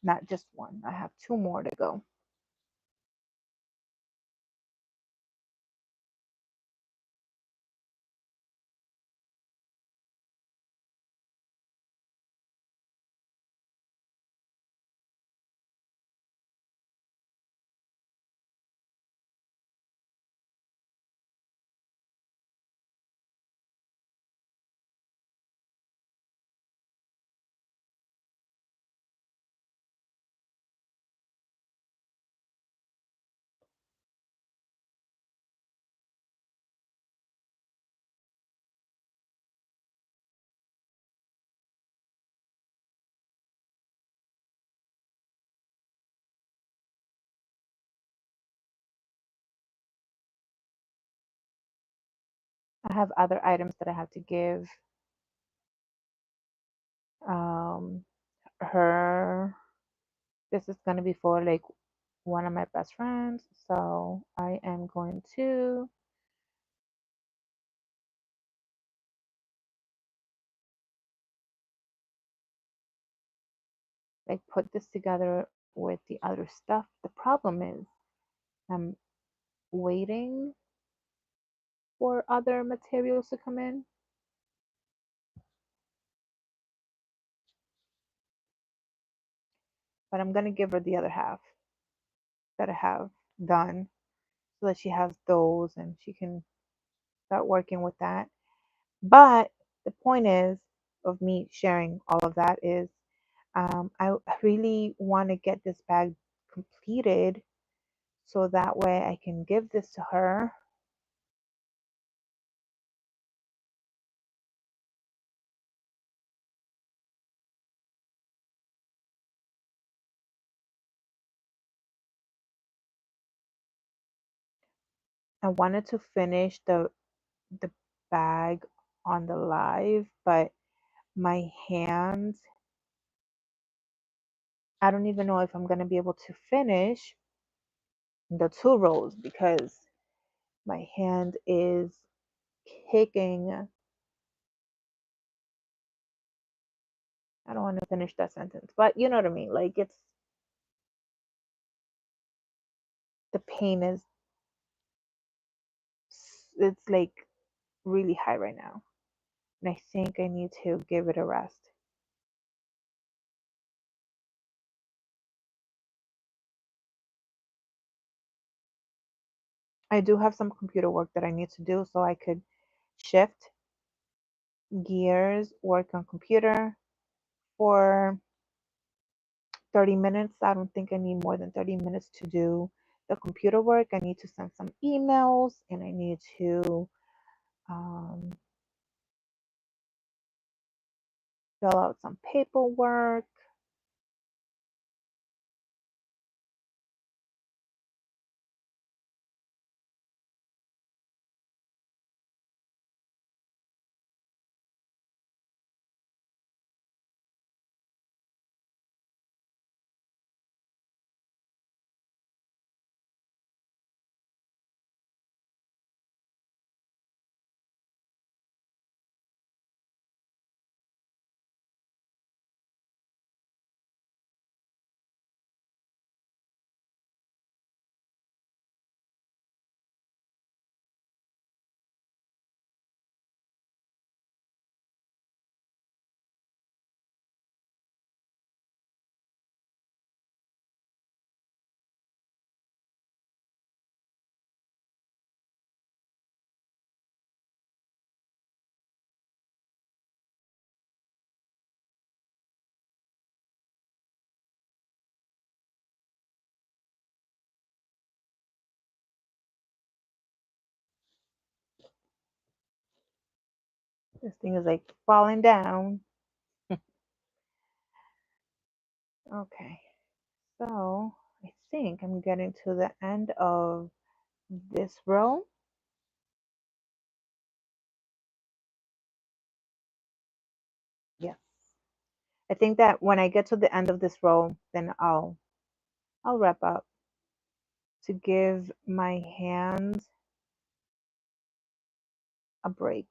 S1: Not just one. I have two more to go. I have other items that I have to give um her. This is gonna be for like one of my best friends. So I am going to like put this together with the other stuff. The problem is I'm waiting for other materials to come in. But I'm gonna give her the other half that I have done so that she has those and she can start working with that. But the point is of me sharing all of that is I really want to get this bag completed so that way I can give this to her. I wanted to finish the bag on the live, but my hands, I don't even know if I'm going to be able to finish the 2 rows because my hand is kicking. I don't want to finish that sentence, but you know what I mean. Like the pain is, it's like really high right now. And I think I need to give it a rest. I do have some computer work that I need to do, so I could shift gears, work on computer for 30 minutes. I don't think I need more than 30 minutes to do the computer work. I need to send some emails and I need to um, fill out some paperwork. This thing is like falling down. Okay, so I think I'm getting to the end of this row. Yes. I think that when I get to the end of this row, then I'll wrap up to give my hands a break.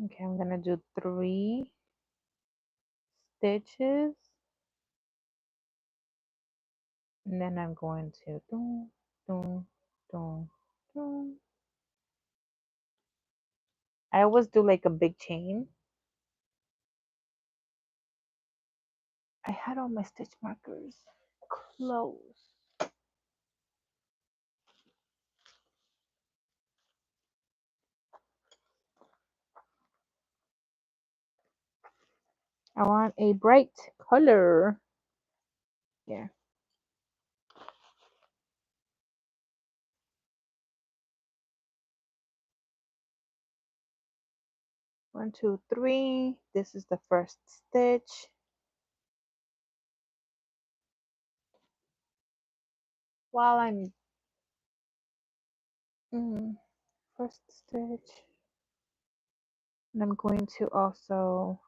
S1: Okay, I'm gonna do 3 stitches and then I'm going to dun, dun, dun. I always do like a big chain. I had all my stitch markers close. I want a bright color. Yeah. One, two, three. This is the first stitch. While I'm first stitch, and I'm going to also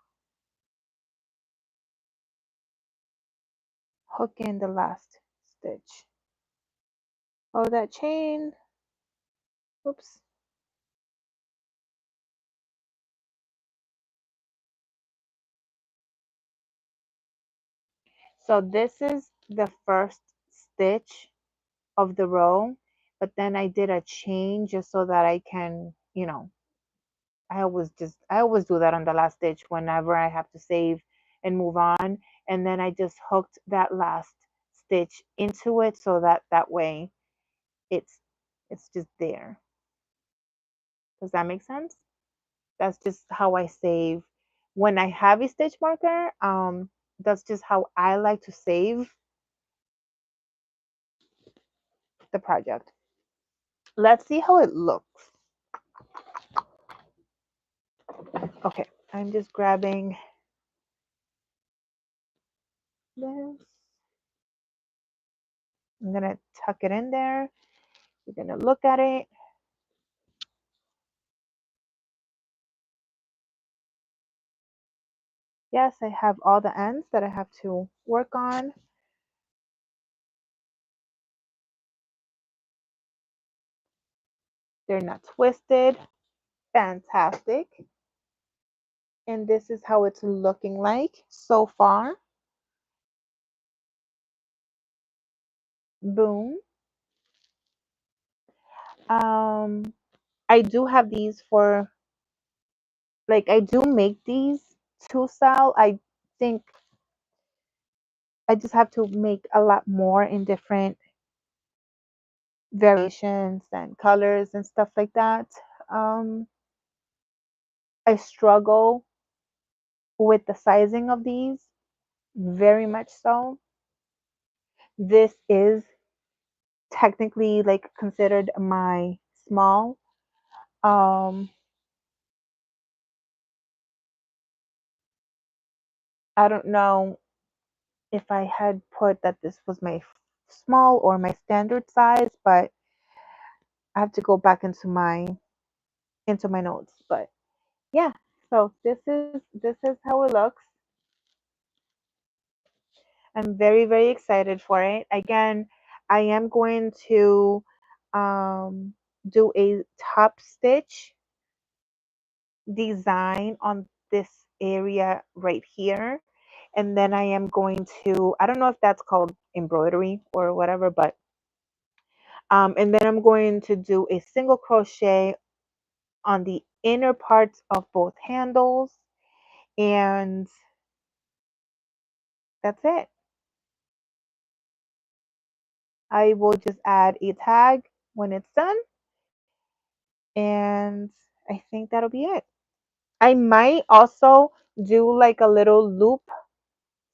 S1: hook in the last stitch. Follow that chain. Oops. So this is the first stitch of the row, but then I did a chain just so that I can, I always do that on the last stitch whenever I have to save and move on. And then I just hooked that last stitch into it so that that way it's it's just there. Does that make sense? That's just how I save. When I have a stitch marker, that's just how I like to save the project. Let's see how it looks. Okay, I'm just grabbing this. I'm gonna tuck it in there. You're gonna look at it. Yes, I have all the ends that I have to work on. They're not twisted. Fantastic. And this is how it's looking like so far. Boom. Um, I do have these for, like, I do make these to sell. I think I just have to make a lot more in different variations and colors and stuff like that. Um, I struggle with the sizing of these very much so. This is technically like considered my small. Um, I don't know if I had put that this was my small or my standard size, but I have to go back into my notes. But yeah, so this is how it looks. I'm very, very excited for it. Again, I am going to um, do a top stitch design on this area right here. And then I am going to, I don't know if that's called embroidery or whatever, but, and then I'm going to do a single crochet on the inner parts of both handles. And that's it. I will just add a tag when it's done. And I think that'll be it. I might also do like a little loop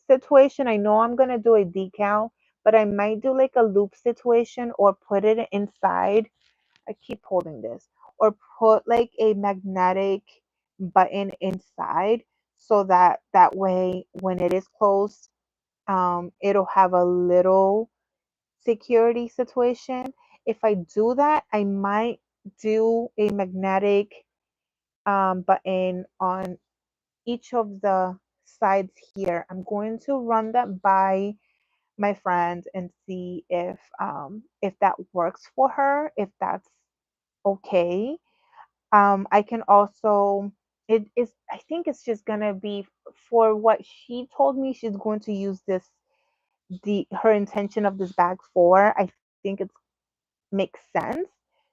S1: situation. I know I'm gonna do a decal, but I might do like a loop situation or put it inside. I keep holding this, or put like a magnetic button inside so that that way when it is closed, it'll have a little security situation. If I do that, I might do a magnetic button on each of the sides here. I'm going to run that by my friend and see if that works for her, if that's okay. I can also, it is, I think it's just gonna be for what she told me she's going to use this, the her intention of this bag for. I think it makes sense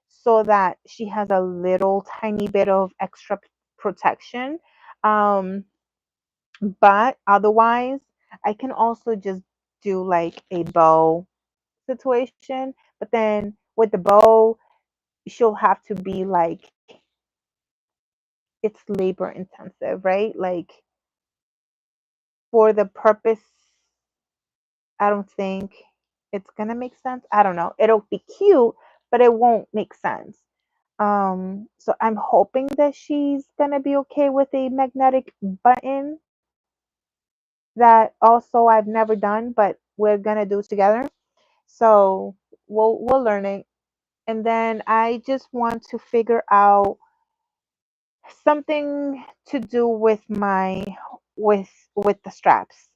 S1: so that she has a little tiny bit of extra protection. Um, but otherwise, I can also just do like a bow situation. But then with the bow, she'll have to be like, it's labor intensive, right? Like for the purpose, I don't think it's gonna make sense. I don't know. It'll be cute, but it won't make sense. So I'm hoping that she's gonna be okay with a magnetic button that also I've never done, but we're gonna do together. So we'll learn it. And then I just want to figure out something to do with my with the straps.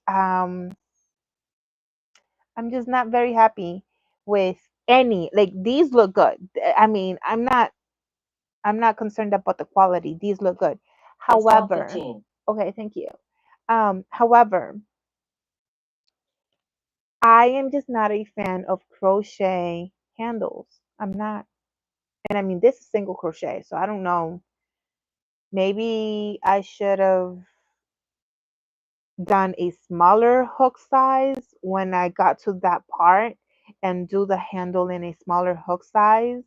S1: I'm just not very happy with any. Like these look good. I mean, I'm not concerned about the quality. These look good.
S2: It's
S1: However,
S2: 12:15.
S1: okay, thank you. However, I am just not a fan of crochet handles. I'm not. And I mean, this is single crochet, so I don't know. Maybe I should have done a smaller hook size when I got to that part and do the handle in a smaller hook size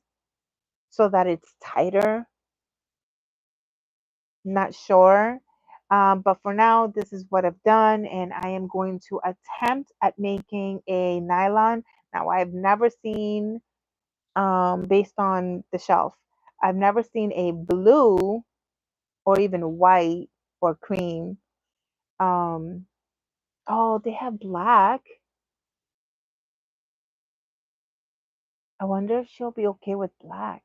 S1: so that it's tighter. Not sure. But for now, this is what I've done, and I am going to attempt at making a nylon. Now, I've never seen, based on the shelf, I've never seen a blue or even white or cream. Um, oh, they have black. I wonder if she'll be okay with black.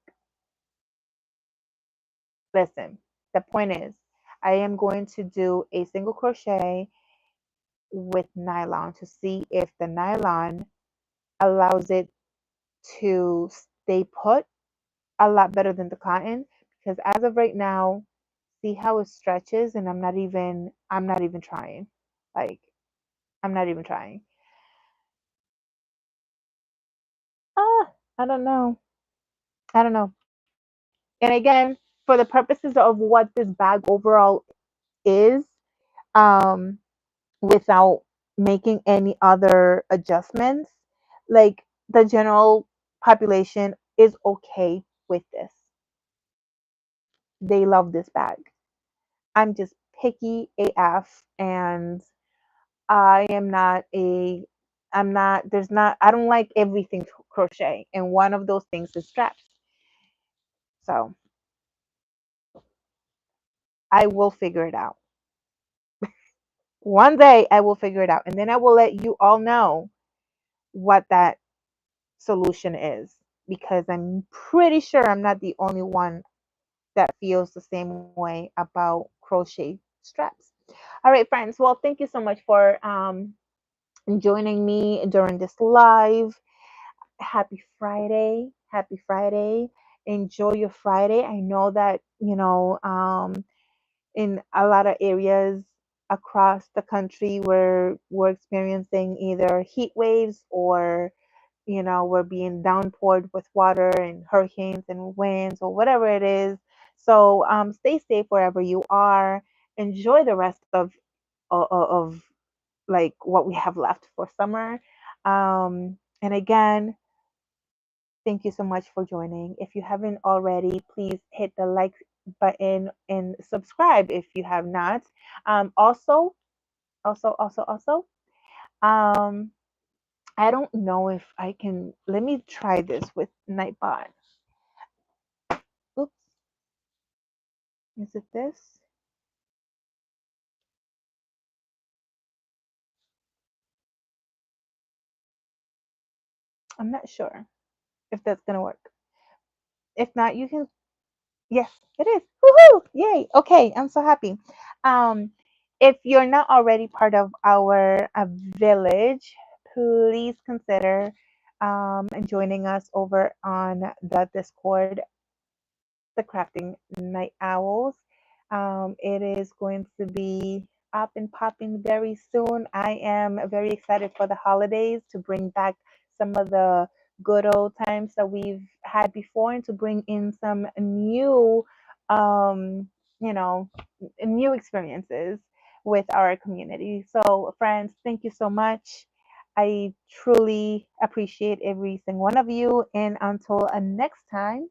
S1: Listen, the point is, I am going to do a single crochet with nylon to see if the nylon allows it to stay put a lot better than the cotton because as of right now, see how it stretches and I'm not even trying. Like I'm not even trying. I don't know. I don't know. And again, for the purposes of what this bag overall is, um, without making any other adjustments, like the general population is okay with this. They love this bag. I'm just picky AF and I am not a I'm not there's not I don't like everything crochet and one of those things is straps. So I will figure it out. One day I will figure it out and then I will let you all know what that solution is because I'm pretty sure I'm not the only one that feels the same way about crochet straps. All right, friends. Well, thank you so much for joining me during this live. Happy Friday. Happy Friday. Enjoy your Friday. I know that, in a lot of areas across the country where we're experiencing either heat waves or we're being downpoured with water and hurricanes and winds or whatever it is. So stay safe wherever you are. Enjoy the rest of like what we have left for summer. And again, thank you so much for joining. If you haven't already, please hit the like button and subscribe if you have not. Also, um, I don't know if I can. Let me try this with Nightbot. Oops, is it this? I'm not sure if that's gonna work. If not, you can. Yes, it is. Woohoo! Yay! Okay, I'm so happy. Um, if you're not already part of our village, please consider joining us over on the Discord, the Crafting Night Owls. It is going to be up and popping very soon. I am very excited for the holidays to bring back some of the good old times that we've had before and to bring in some new, um, you know, new experiences with our community. So, friends, thank you so much. I truly appreciate every single one of you. And until next time,